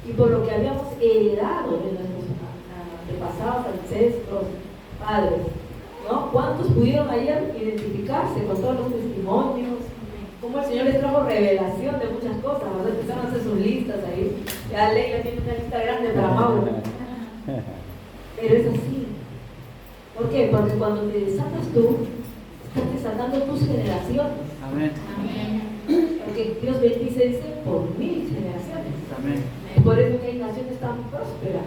y por lo que habíamos heredado de nuestros antepasados, ancestros, padres, ¿no? ¿Cuántos pudieron ayer identificarse con todos los testimonios? Cómo el Señor les trajo revelación de muchas cosas, ¿verdad? Empezaron a hacer sus listas ahí. Ya Leila tiene una lista grande para Mauro. Pero es así. ¿Por qué? Porque cuando te desatas tú, estás desatando tus generaciones. Amén. Porque Dios bendice, dice, por 1000 generaciones. Amén. Por eso que hay naciones tan prósperas,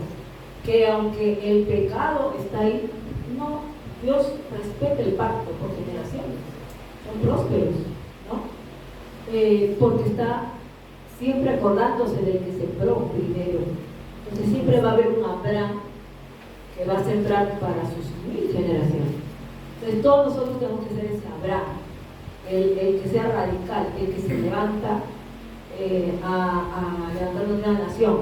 que aunque el pecado está ahí, no, Dios respeta el pacto por generaciones. Son prósperos, ¿no? Porque está siempre acordándose del que sembró primero. Entonces siempre va a haber un Abraham que va a sembrar para sus 1000 generaciones. Entonces todos nosotros tenemos que ser ese Abraham, el que sea radical, el que se levanta a levantar una nación.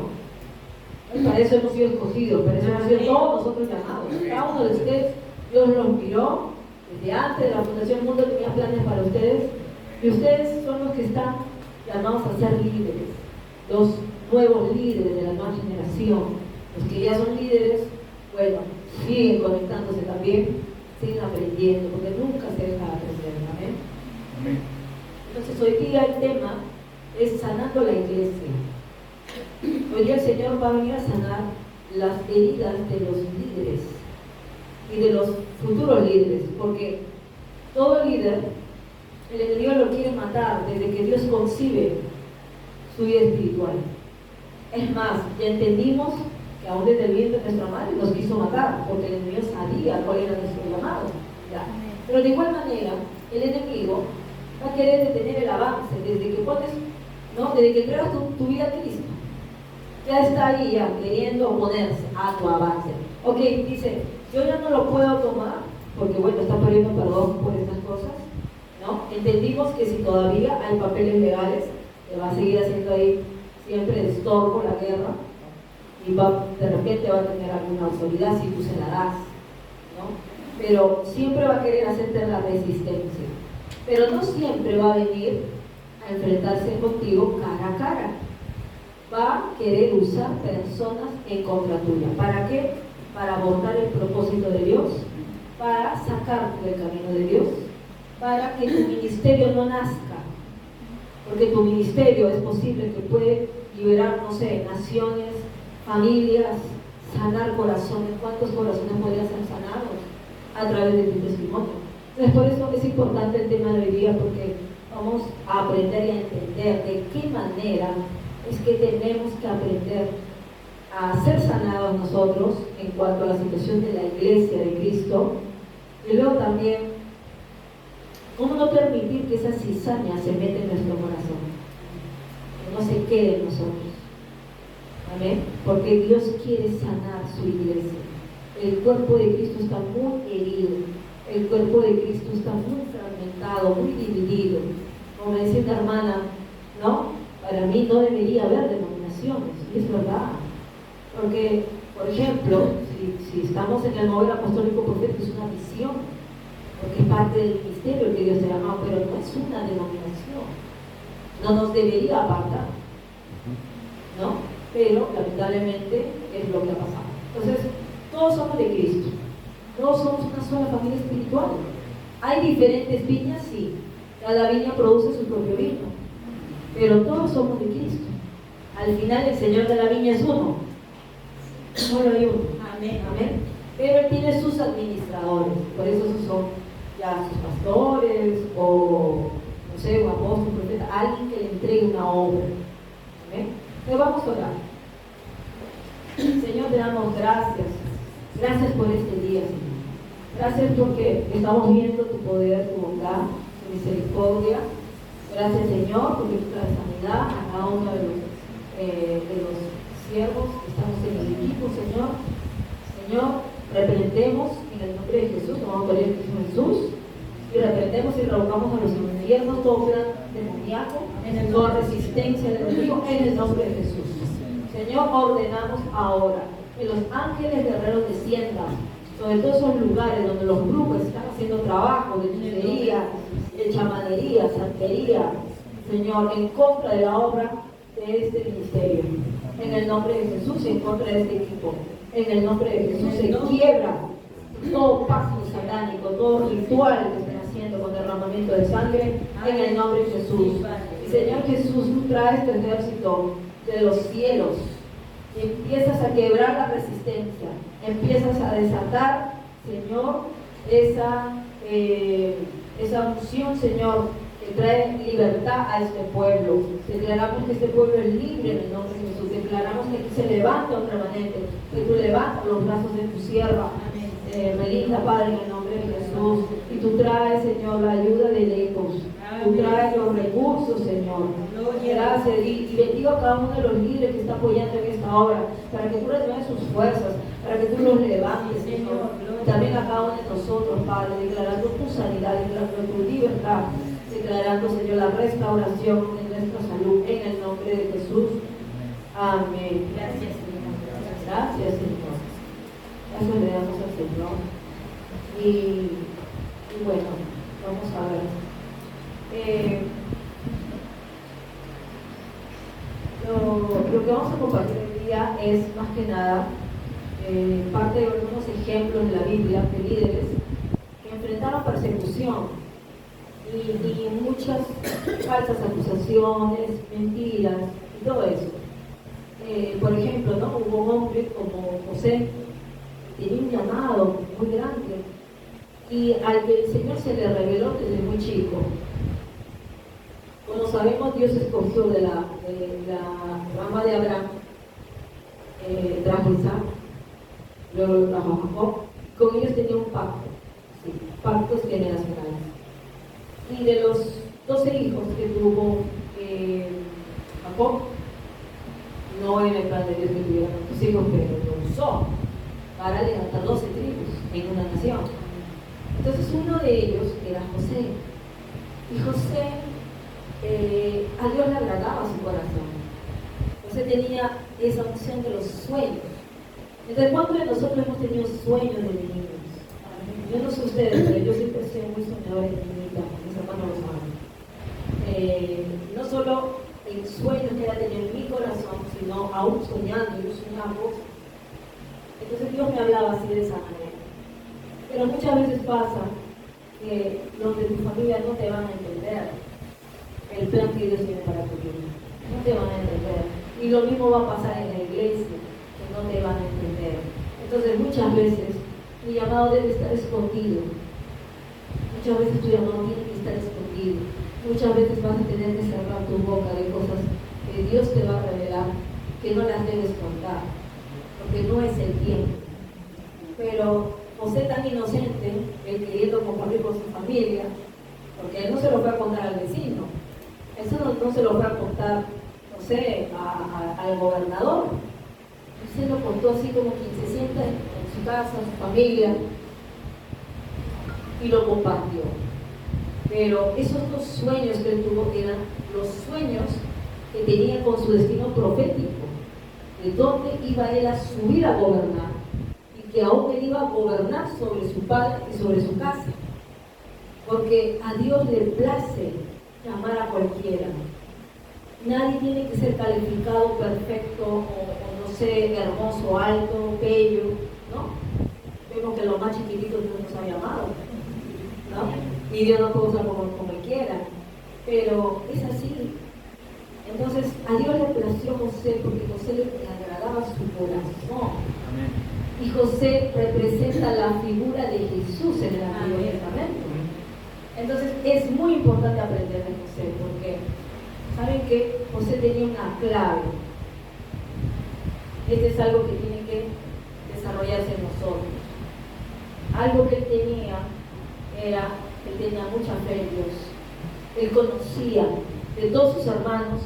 Para eso hemos sido escogidos, para eso hemos sido todos nosotros llamados. Cada uno de ustedes, Dios los miró desde antes de la fundación del mundo, tenía planes para ustedes, y ustedes son los que están llamados a ser líderes, los nuevos líderes de la nueva generación. Los que ya son líderes, bueno, siguen conectándose también, siguen aprendiendo, porque nunca se deja de aprender. Amén. Amén. Entonces hoy día el tema es sanando la iglesia. Hoy día el Señor va a venir a sanar las heridas de los líderes y de los futuros líderes, porque todo líder, el enemigo lo quiere matar desde que Dios concibe su vida espiritual. Es más, ya entendimos que aún desde el vientre de nuestra madre nos quiso matar, porque el enemigo sabía cuál era nuestro llamado. ¿Ya? Pero de igual manera, el enemigo va a querer detener el avance desde que pones, ¿no? Desde que entregas tu vida a Cristo. Ya está ahí ya queriendo oponerse a tu avance. Ok, dice, yo ya no lo puedo tomar, porque bueno, está pidiendo perdón por estas cosas, ¿no? Entendimos que si todavía hay papeles legales, que va a seguir haciendo ahí siempre de estorbo la guerra, y de repente va a tener alguna autoridad si tú se la das, ¿no? Pero siempre va a querer hacerte la resistencia. Pero no siempre va a venir a enfrentarse contigo cara a cara. Va a querer usar personas en contra tuya. ¿Para qué? Para abortar el propósito de Dios, para sacarte del camino de Dios, para que tu ministerio no nazca. Porque tu ministerio es posible que puede liberar, no sé, naciones, familias, sanar corazones. ¿Cuántos corazones podrían ser sanados a través de tu testimonio? Entonces, por eso es importante el tema de hoy día, porque vamos a aprender y a entender de qué manera es que tenemos que aprender a ser sanados nosotros en cuanto a la situación de la iglesia de Cristo, y luego también cómo no permitir que esa cizaña se meta en nuestro corazón, que no se quede en nosotros. Amén. Porque Dios quiere sanar su iglesia. El cuerpo de Cristo está muy herido, el cuerpo de Cristo está muy fragmentado, muy dividido. Como decía una hermana, ¿no? Para mí no debería haber denominaciones, y es verdad. Porque, por ejemplo, si estamos en el mover apostólico profético, es una visión, porque es parte del ministerio que Dios te ha llamado, pero no es una denominación. No nos debería apartar, ¿no? Pero lamentablemente es lo que ha pasado. Entonces, todos somos de Cristo, todos somos una sola familia espiritual. Hay diferentes viñas, sí, cada viña produce su propio vino, pero todos somos de Cristo. Al final el Señor de la viña es uno, solo hay uno. Amén, amén. Pero Él tiene sus administradores, por eso esos son ya sus pastores, o no sé, un apóstol, un profeta, alguien que le entregue una obra. Amén. Entonces vamos a orar. Señor, te damos gracias. Gracias por este día, Señor. Gracias porque estamos viendo tu poder, tu bondad, tu misericordia. Gracias, Señor, porque tú traes sanidad a cada uno de los siervos que estamos en el equipo, Señor. Señor, reprendemos en el nombre de Jesús, tomamos el nombre de Jesús, y reprendemos y revocamos a los infiernos todo plan demoníaco, toda resistencia del enemigo, en el nombre de Jesús. Señor, ordenamos ahora que los ángeles guerreros desciendan sobre todos esos lugares donde los brujos están haciendo trabajo de hechicería, de chamanería, santería, Señor, en contra de la obra de este ministerio. En el nombre de Jesús, en contra de este equipo. En el nombre de Jesús se quiebra todo pacto satánico, todo ritual que estén haciendo con derramamiento de sangre. En el nombre de Jesús. Y Señor Jesús, tú traes este ejército de los cielos. Y empiezas a quebrar la resistencia. Empiezas a desatar, Señor, esa unción, Señor, que trae libertad a este pueblo. Declaramos que este pueblo es libre en el nombre de Jesús. Declaramos que aquí se levanta un remanente, que tú levantas los brazos de tu sierva, Melinda, Padre, en el nombre de Jesús. Y tú traes, Señor, la ayuda de lejos. Tú traes los recursos, Señor. Gracias. Y bendigo a cada uno de los líderes que está apoyando en esta obra, para que tú les des sus fuerzas, para que tú los levantes, Señor. Y también a cada uno de nosotros, Padre, declarando tu sanidad, declarando tu libertad, declarando, Señor, la restauración en nuestra salud, en el nombre de Jesús. Amén. Gracias, Señor. Gracias, Señor. Gracias le damos al Señor. Y bueno, vamos a ver. Lo que vamos a compartir hoy día es más que nada parte de algunos ejemplos de la Biblia de líderes que enfrentaron persecución y muchas falsas acusaciones, mentiras y todo eso. Por ejemplo, ¿no? Hubo un hombre como José, que tenía un llamado muy grande y al que el Señor se le reveló desde muy chico. Como sabemos, Dios escogió de la rama de Abraham, trajo a Isaac, luego lo trajo a Jacob. Con ellos tenía un pacto, ¿sí? Pactos generacionales. Y de los 12 hijos que tuvo Jacob, no era el plan de Dios que tuviera tantos hijos, pero lo usó para levantar 12 tribus en una nación. Entonces uno de ellos era José. Y José, a Dios le agradaba su corazón. José tenía esa unción de los sueños. Entonces, ¿cuántos de nosotros hemos tenido sueños de niños? Yo no sé ustedes, pero yo siempre he sido muy soñadora de niñita, mis hermanos lo saben. No solo en sueños que era tenido en mi corazón, sino aún soñando, yo soñaba cosas. Entonces Dios me hablaba así de esa manera. Pero muchas veces pasa que los de tu familia no te van a entender el plan que Dios tiene para tu vida. No te van a entender. Y lo mismo va a pasar en la iglesia, que no te van a entender. Entonces muchas veces tu llamado debe estar escondido. Muchas veces tu llamado tiene que estar escondido. Muchas veces vas a tener que cerrar tu boca de cosas que Dios te va a revelar, que no las debes contar, porque no es el tiempo. Pero José tan inocente, él queriendo compartir con su familia, porque él no se lo fue a contar al vecino, eso no se lo fue a contar, no sé, al gobernador. Él se lo contó así como quien se sienta en su casa, en su familia, y lo compartió. Pero esos dos sueños que él tuvo eran los sueños que tenía con su destino profético, de dónde iba él a subir a gobernar, y que aún él iba a gobernar sobre su padre y sobre su casa, porque a Dios le place llamar a cualquiera. Nadie tiene que ser calificado perfecto o no sé, hermoso, alto, bello, ¿no? Vemos que los más chiquititos Dios nos ha llamado, ¿no? Y Dios no puede usar como él quiera, pero es así. Entonces a Dios le plació José porque José le agradaba su corazón. Y José representa la figura de Jesús en el Antiguo Testamento. Entonces es muy importante aprender de José, porque saben que José tenía una clave. Este es algo que tiene que desarrollarse en nosotros. Algo que él tenía era que él tenía mucha fe en Dios. Él conocía de todos sus hermanos,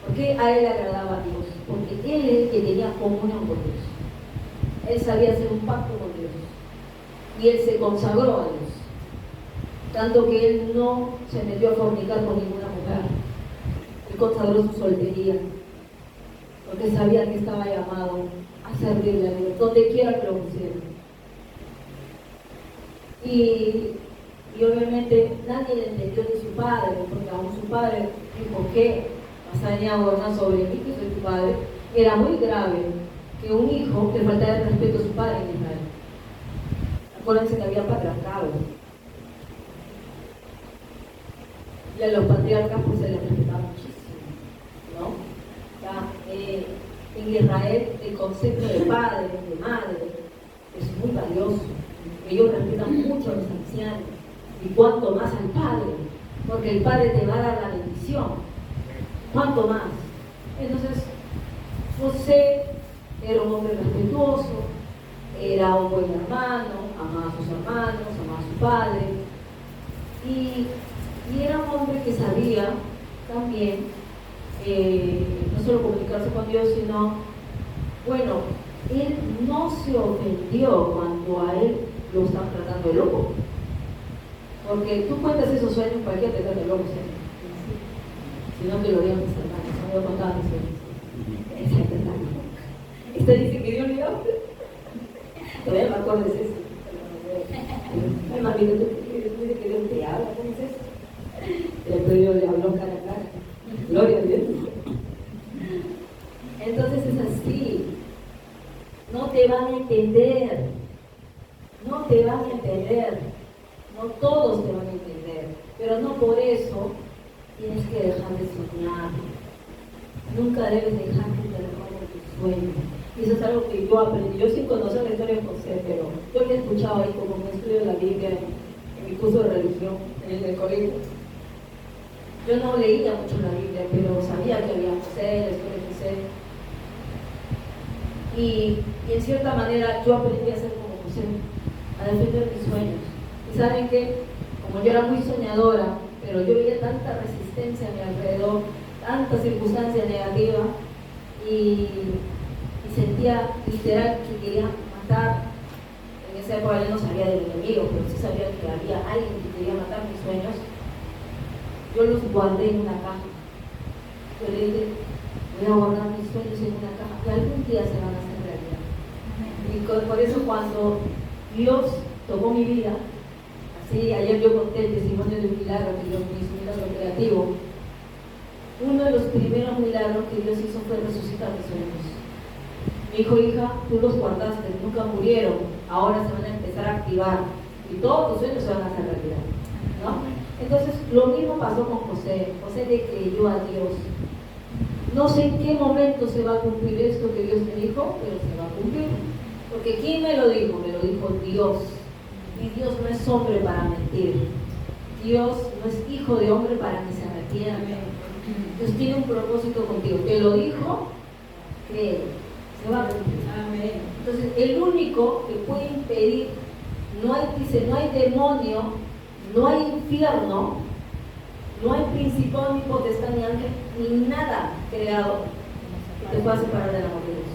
porque a él le agradaba a Dios, porque él es el que tenía comunión con Dios. Él sabía hacer un pacto con Dios y él se consagró a Dios, tanto que él no se metió a fornicar con ninguna mujer. Él consagró su soltería porque sabía que estaba llamado a servirle a Dios donde quiera que lo pusiera. Y obviamente nadie le entendió de su padre, porque aún su padre dijo: ¿qué? ¿Vas a venir a gobernar sobre mí, que soy tu padre? era muy grave que un hijo le faltara el respeto a su padre en Israel. Acuérdense que había patriarcado. Y a los patriarcas pues se les respetaba muchísimo, ¿no? En Israel el concepto de padre, de madre, es muy valioso. Ellos respetan mucho a los ancianos, y cuanto más al padre, porque el padre te va a dar la bendición. ¿Cuánto más? Entonces, José era un hombre respetuoso, era un buen hermano, amaba a sus hermanos, amaba a su padre, y era un hombre que sabía también no solo comunicarse con Dios, sino, bueno, él no se ofendió cuando a él lo están tratando de loco. Porque tú cuentas esos sueños, cualquiera te trata de loco, ¿sí? Si no te lo digan mis hermanos, no me contaban mis sueños. Esa es verdad. Esta dice que Dios le habla. Todavía me acuerdo de eso. Ay, mamita, tú dices que Dios te habla, ¿cómo es eso? Después Dios le habló cara a cara. Gloria a Dios. Entonces es así. No te van a entender. No te van a entender. No todos te van a entender. Pero no por eso tienes que dejar de soñar. Nunca debes dejar que te roben tus sueños. Y eso es algo que yo aprendí. Yo sin conocer la historia de José, pero yo lo he escuchado ahí como me estudio la Biblia en mi curso de religión en el colegio. Yo no leía mucho la Biblia, pero sabía que había José, la historia de José. Y en cierta manera yo aprendí a ser como José, a defender mis sueños. Y saben que, como yo era muy soñadora, pero yo veía tanta resistencia a mi alrededor, tanta circunstancia negativa, y sentía literal que quería matar. En esa época yo no sabía del enemigo, pero sí sabía que había alguien que quería matar mis sueños. Yo los guardé en una caja. Yo le dije, voy a guardar mis sueños en una caja que algún día se van a hacer realidad. Y por eso cuando Dios tocó mi vida, así ayer yo conté el testimonio de un milagro que Dios me hizo, un milagro creativo. Uno de los primeros milagros que Dios hizo fue resucitar mis sueños. Me dijo, hija, tú los guardaste, nunca murieron, ahora se van a empezar a activar y todos tus sueños se van a hacer realidad, ¿no? Entonces, lo mismo pasó con José. José le creyó a Dios. No sé en qué momento se va a cumplir esto que Dios me dijo, pero se va a cumplir. Porque ¿quién me lo dijo? Me lo dijo Dios. Y Dios no es hombre para mentir. Dios no es hijo de hombre para que se arrepienta. Dios tiene un propósito contigo. Te lo dijo, cree. Se va a cumplir. Amén. Entonces, el único que puede impedir, no hay demonio, no hay infierno, no hay principado ni potestad ni ángel, ni nada creado que te pueda separar del amor de Dios.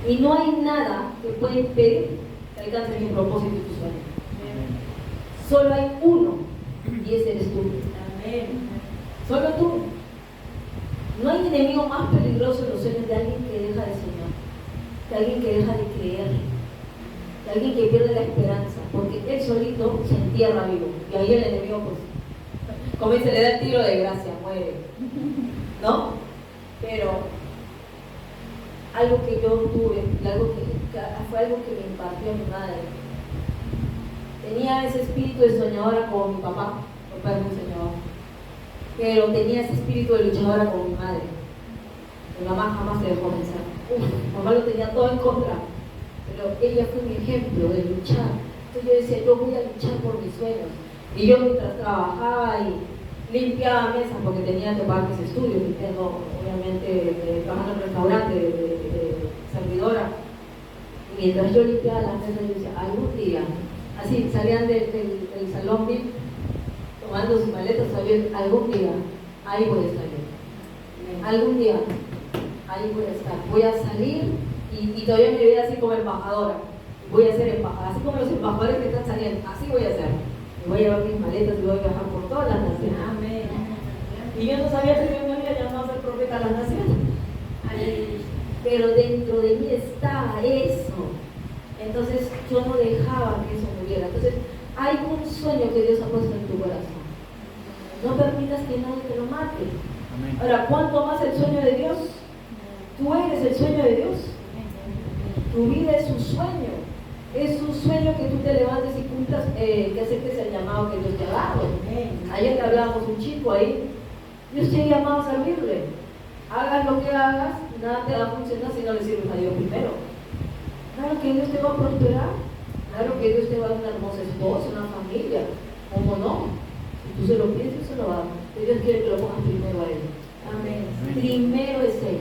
Y no hay nada que pueda impedir que alcances tu propósito y tu sueño. Solo hay uno, y ese eres tú. Amén. Solo tú. No hay enemigo más peligroso en los sueños de alguien que deja de soñar, de alguien que deja de creer, de alguien que pierde la esperanza, porque él solito se entierra vivo, y ahí el enemigo, pues, como dice, le da el tiro de gracia, muere, ¿no? Pero algo que yo tuve, fue algo que me impartió mi madre. Tenía ese espíritu de soñadora como mi papá es muy soñador, pero tenía ese espíritu de luchadora como mi madre. Mi mamá jamás se dejó vencer. Mamá lo tenía todo en contra, pero ella fue mi ejemplo de luchar. Entonces yo decía, yo voy a luchar por mis sueños. Y yo mientras trabajaba y limpiaba mesas, porque tenía que pagar mis estudios, limpiando, obviamente, trabajando en un restaurante de servidora. Y mientras yo limpiaba las mesas, yo decía, algún día, así salían del salón VIP, tomando sus maletas, sabían, algún día, ahí voy a estar yo. Algún día, ahí voy a estar. Voy a salir y todavía me veía así como embajadora. Voy a ser embajadora, así como los embajadores que están saliendo, así voy a ser. Y voy a llevar mis maletas y voy a viajar por todas las naciones. Amén. Y yo no sabía que Dios me había llamado a ser profeta a las naciones. Pero dentro de mí estaba eso. Entonces yo no dejaba que eso muriera. Entonces hay un sueño que Dios ha puesto en tu corazón. No permitas que nadie te lo mate. Amén. Ahora, ¿cuánto más el sueño de Dios? Tú eres el sueño de Dios. Tu vida es un sueño. Es un sueño que tú te levantes y cumplas, que aceptes el llamado que Dios te ha dado. Ayer que hablábamos un chico ahí, Dios te ha llamado a servirle. Hagas lo que hagas, nada te va a funcionar si no le sirves a Dios primero. Claro que Dios te va a prosperar. Claro que Dios te va a dar una hermosa esposa, una familia. ¿Cómo no? Si tú se lo piensas, se lo va a dar. Dios quiere que lo pongas primero a Él. Amén. Primero es Él.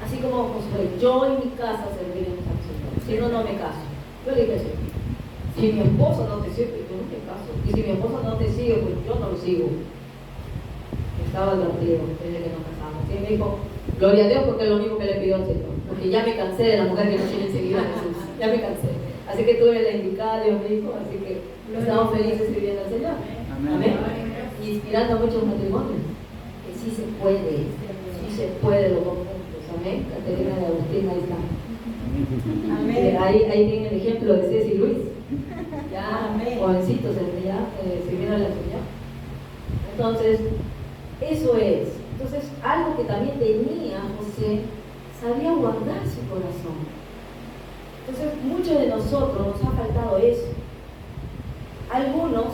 Así como Josué, yo en mi casa serviremos al Señor. Si no, no me caso. Yo le dije así. Si mi esposo no te sirve, yo no me caso. Y si mi esposo no te sigue, pues yo no lo sigo. Estaba advertido desde que nos casamos. Y él me dijo, gloria a Dios, porque es lo único que le pidió al Señor. Porque ya me cansé de la mujer que no tiene seguida a Jesús. Ya me cansé. Así que tú eres la indicada, Dios me dijo. Así que estamos felices sirviendo al Señor. Amén. Y inspirando a muchos matrimonios. Que sí se puede. Sí se puede los dos juntos. Amén. Caterina de Agustín, ahí está. Amén. Ahí tiene el ejemplo de Ceci y Luis. Ya jovencitos, ya sirviendo al Señor. Entonces, eso es. Entonces, algo que también tenía José, sabía guardar su corazón. Entonces, muchos de nosotros nos ha faltado eso. Algunos,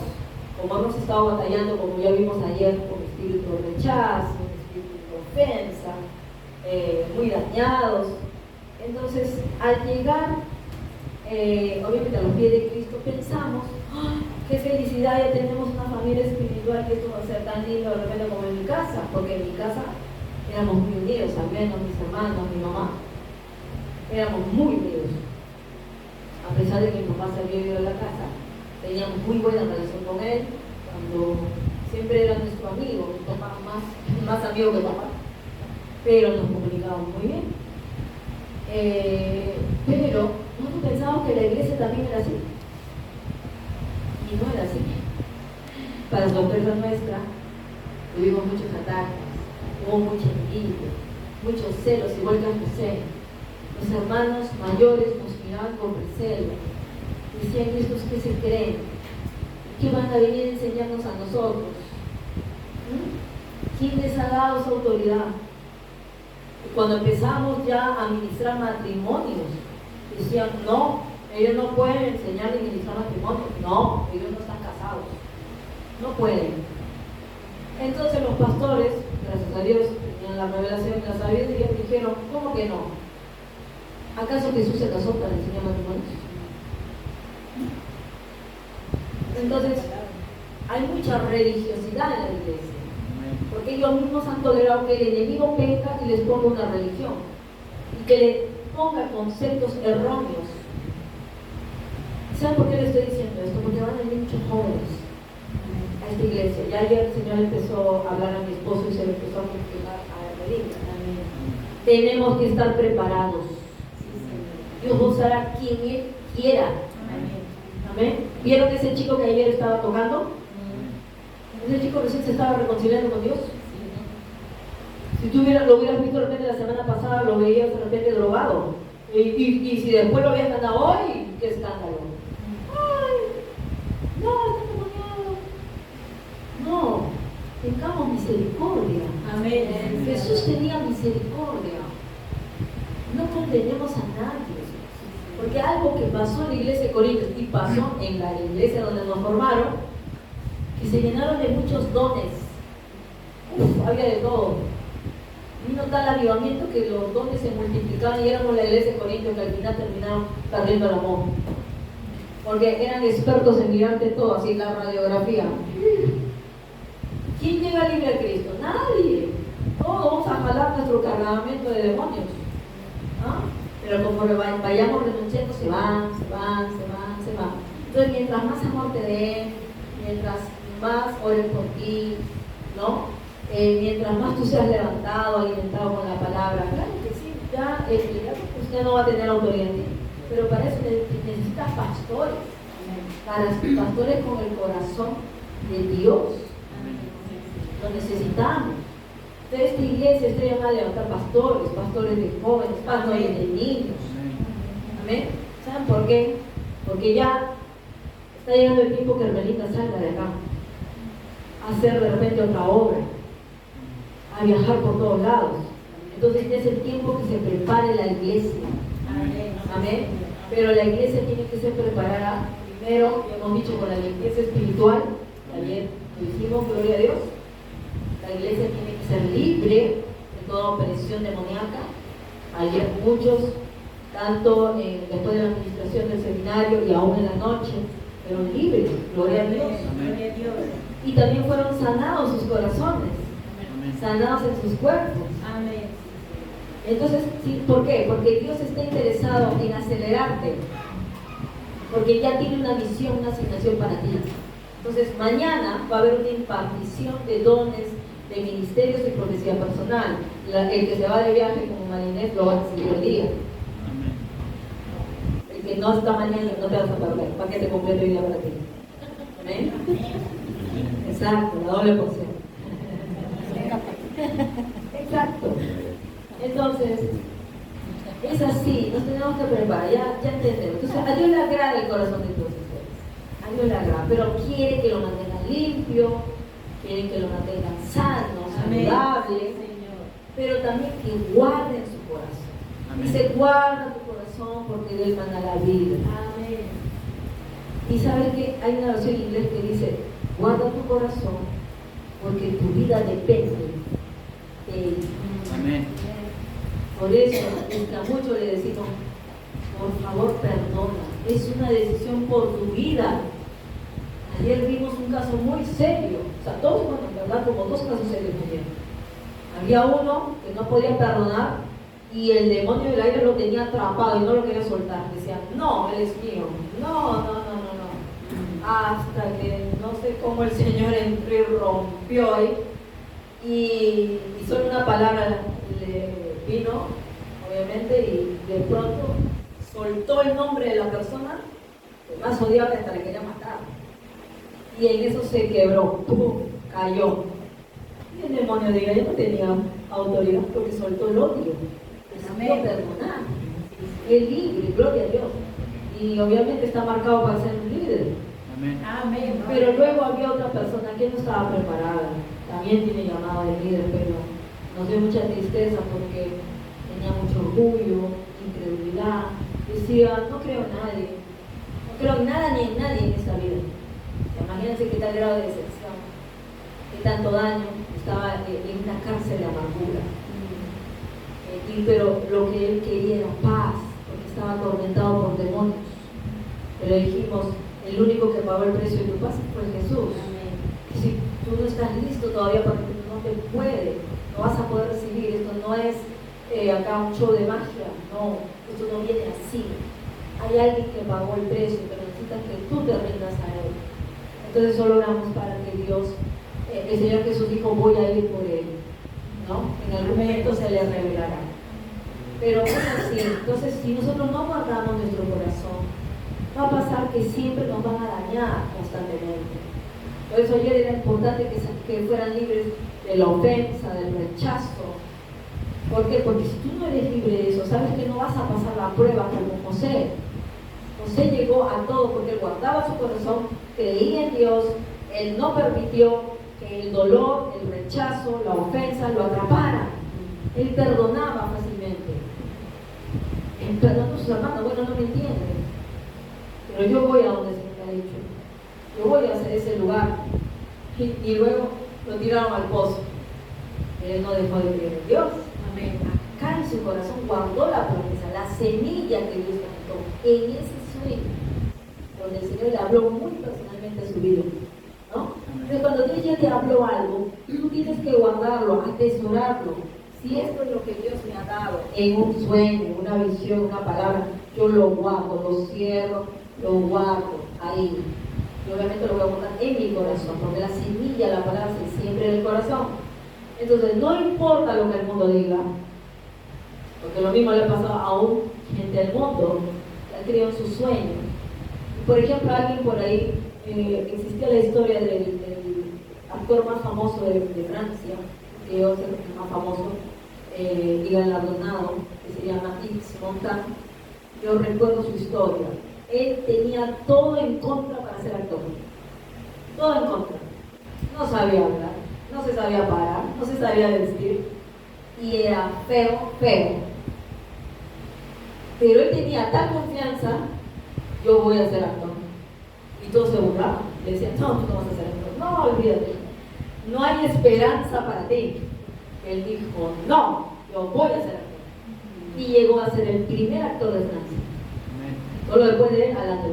como hemos estado batallando, como ya vimos ayer, con espíritu de rechazo, espíritu de ofensa, muy dañados. Entonces, al llegar, obviamente a los pies de Cristo, pensamos, ¡oh, qué felicidad! Ya tenemos una familia espiritual, que esto va a ser tan lindo de repente como en mi casa, porque en mi casa éramos muy unidos, al menos mis hermanos, mi mamá, éramos muy unidos. A pesar de que mi papá se había ido de la casa, teníamos muy buena relación con él, cuando siempre era nuestro amigo, mi papá más amigo que papá, pero nos comunicábamos muy bien. Pero nosotros pensábamos que la iglesia también era así, y no era así. Para sorpresa nuestra, tuvimos muchos ataques, hubo mucha envidia, muchos celos, igual que a José. Los hermanos mayores nos miraban con recelo, decían, ¿estos qué se creen? ¿Qué van a venir a enseñarnos a nosotros? ¿Quién les ha dado esa autoridad? Y cuando empezamos ya a ministrar matrimonios, decían, no, ellos no pueden enseñar ni ministrar matrimonios. No, ellos no están casados. No pueden. Entonces los pastores, gracias a Dios, tenían la revelación de la sabiduría, dijeron, ¿cómo que no? ¿Acaso Jesús se casó para enseñar matrimonios? Entonces, hay mucha religiosidad en la iglesia. Porque ellos mismos han tolerado que el enemigo peca y les ponga una religión. Y que le ponga conceptos erróneos. ¿Saben por qué le estoy diciendo esto? Porque van a venir muchos jóvenes a esta iglesia. Ya ayer el Señor empezó a hablar a mi esposo y se lo empezó a confirmar a Rebeca. Tenemos que estar preparados. Dios usará quien Él quiera. Amén. ¿Vieron ese chico que ayer estaba tocando? Ese chico recién se estaba reconciliando con Dios. Si tú lo hubieras visto de repente la semana pasada, lo veías de repente drogado. Y si después lo habías ganado hoy, qué escándalo. ¡Ay! No, está endemoniado. No, tengamos misericordia. Amén. Jesús tenía misericordia. No condenemos a nadie. Porque algo que pasó en la iglesia de Corintios y pasó en la iglesia donde nos formaron, que se llenaron de muchos dones. Había de todo. Vino tal avivamiento que los dones se multiplicaban y éramos la iglesia de Corintios que al final terminaron perdiendo el amor. Porque eran expertos en mirarte todo, así la radiografía. ¿Quién llega libre a Cristo? Nadie. Todos vamos a jalar nuestro cargamento de demonios. ¿Ah? Pero conforme vayamos renunciando, se van. Entonces, mientras más amor te den, mientras más oren por ti, ¿no? Mientras más tú seas levantado, alimentado con la palabra, claro que sí, ya usted no va a tener autoridad en ti, pero para eso necesitas pastores, pastores con el corazón de Dios. Lo necesitamos. Entonces, esta iglesia está llamada a levantar pastores de jóvenes, pastores de niños. Amén. ¿Saben por qué? Porque ya está llegando el tiempo que Hermelita salga de acá a hacer de repente otra obra, a viajar por todos lados. Entonces es el tiempo que se prepare la iglesia. Amén. Pero la iglesia tiene que ser preparada primero, ya hemos dicho, con la limpieza espiritual. Ayer lo hicimos, gloria a Dios. La iglesia tiene que ser libre de toda opresión demoníaca. Ayer muchos, tanto después de la administración del seminario y aún en la noche, fueron libres, gloria a Dios. Gloria a Dios. Y también fueron sanados sus corazones, sanados en sus cuerpos. Amén. Entonces, ¿sí? ¿Por qué? Porque Dios está interesado en acelerarte, porque ya tiene una misión, una asignación para ti. Entonces, mañana va a haber una impartición de dones, de ministerios y profecía personal. El que se va de viaje como marinés lo va a recibir el día. El que no está mañana no te vas a perder, para que te complete el día para ti. ¿Amén? Exacto, la doble porción. Exacto. Entonces, es así, nos tenemos que preparar, ya entendemos. Entonces, a Dios le agrada el corazón de todos ustedes. A Dios le agrada, pero quiere que lo mantengan limpio, quiere que lo mantengan sano, saludable, pero también que guarden su corazón. Amén. Dice, guarda tu corazón porque de él mana la vida. Amén. Y sabes que hay una versión en inglés que dice, guarda tu corazón porque tu vida depende de él. Amén. Por eso a muchos le decimos, por favor perdona, es una decisión por tu vida. Ayer vimos un caso muy serio, o sea, todos, bueno, en verdad, como dos casos serios ayer. Había uno que no podía perdonar y el demonio del aire lo tenía atrapado y no lo quería soltar. Decía, no, él es mío, no. Hasta que no sé cómo el Señor entró y rompió ahí y solo una palabra le vino, obviamente, y de pronto soltó el nombre de la persona que más odiaba, hasta le quería matar. Y en eso se quebró, ¡pum!, cayó. Y el demonio diga, yo no tenía autoridad porque soltó el odio, decidió perdonar. Es libre, gloria a Dios. Y obviamente está marcado para ser un líder. Amén. Pero luego había otra persona que no estaba preparada, también tiene llamado de líder, pero nos dio mucha tristeza porque tenía mucho orgullo, incredulidad, decía, no creo en nadie, no creo en nada ni en nadie en esta vida. Imagínense qué tal grado de decepción, qué tanto daño, estaba en una cárcel de amargura. Pero lo que él quería era paz, porque estaba atormentado por demonios. Pero dijimos, el único que pagó el precio de tu paz fue Jesús. Y si tú no estás listo todavía porque no te puede, no vas a poder recibir, esto no es acá un show de magia, no, esto no viene así. Hay alguien que pagó el precio, pero necesitas que tú te rindas a él. Entonces solo oramos para que Dios, el Señor Jesús dijo, voy a ir por él, ¿no? En algún momento se le revelará. Pero es así, entonces si nosotros no guardamos nuestro corazón, va a pasar que siempre nos van a dañar constantemente. Por eso ayer era importante que fueran libres de la ofensa, del rechazo. ¿Por qué? Porque si tú no eres libre de eso, sabes que no vas a pasar la prueba como José. José llegó a todo porque él guardaba su corazón, creía en Dios, él no permitió que el dolor, el rechazo, la ofensa lo atrapara. Él perdonaba fácilmente. Él perdonó a sus hermanos, bueno, no me entienden, pero yo voy a donde se me ha dicho. Yo voy hacia ese lugar. Y luego lo tiraron al pozo. Él no dejó de creer en Dios. Amén. Acá en su corazón guardó la promesa, la semilla que Dios plantó en ese sueño, donde el Señor le habló muy personalmente a su vida, ¿no? Entonces cuando Dios ya te habló algo, tú tienes que guardarlo, atesorarlo. Si esto es lo que Dios me ha dado en un sueño, una visión, una palabra, yo lo guardo, lo cierro, lo guardo ahí. Y obviamente lo voy a guardar en mi corazón, porque la semilla, la palabra se siembra en el corazón. Entonces no importa lo que el mundo diga, porque lo mismo le pasó a un gente del mundo, que creó en su sueño. Por ejemplo, alguien por ahí, existía la historia del actor más famoso de Francia, que yo sé que es más famoso, y galardonado, que se llama Yves Montand. Yo recuerdo su historia. Él tenía todo en contra para ser actor. Todo en contra. No sabía hablar, no se sabía parar, no se sabía vestir. y era feo, feo. Pero él tenía tal confianza, yo voy a ser actor. Y todos se burlaban. Le decían, no, tú no vas a ser actor. No, olvídate. No hay esperanza para ti. Él dijo, no, yo voy a ser actor. Y llegó a ser el primer actor de Francia. Todo lo después de él, adelante.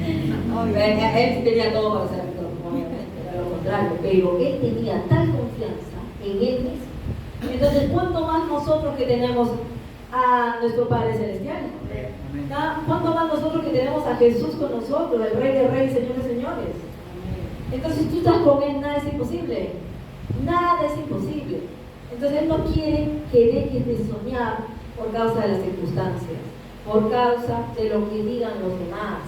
Él sí tenía todo para ser actor, obviamente, era lo contrario. Pero él tenía tal confianza en él mismo. Entonces, ¿cuánto más nosotros que tenemos a nuestro Padre Celestial? ¿Cuánto más nosotros que tenemos a Jesús con nosotros, el Rey de Reyes, Señor de Señores? Entonces, si tú estás con Él, nada es imposible. Nada es imposible. Entonces, Él no quiere que dejes de soñar por causa de las circunstancias, por causa de lo que digan los demás,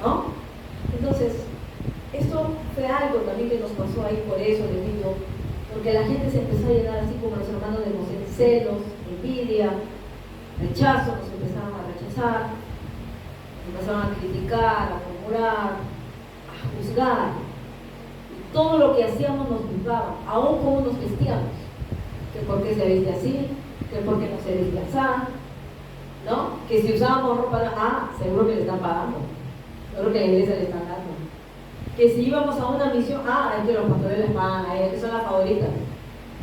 ¿no? Entonces, esto fue algo también que nos pasó ahí por eso, les digo, porque la gente se empezó a llenar así como los hermanos de José, celos, envidia, rechazo, nos empezaron a rechazar, empezaron a criticar, a murmurar, a juzgar. Y todo lo que hacíamos nos juzgaban, aún como nos vestíamos, que por qué se viste así, que por qué no se viste así, ¿no? Que si usábamos ropa, seguro que le están pagando, seguro que la iglesia le están dando. Que si íbamos a una misión, es que los pastores les pagan a ellos, que son las favoritas,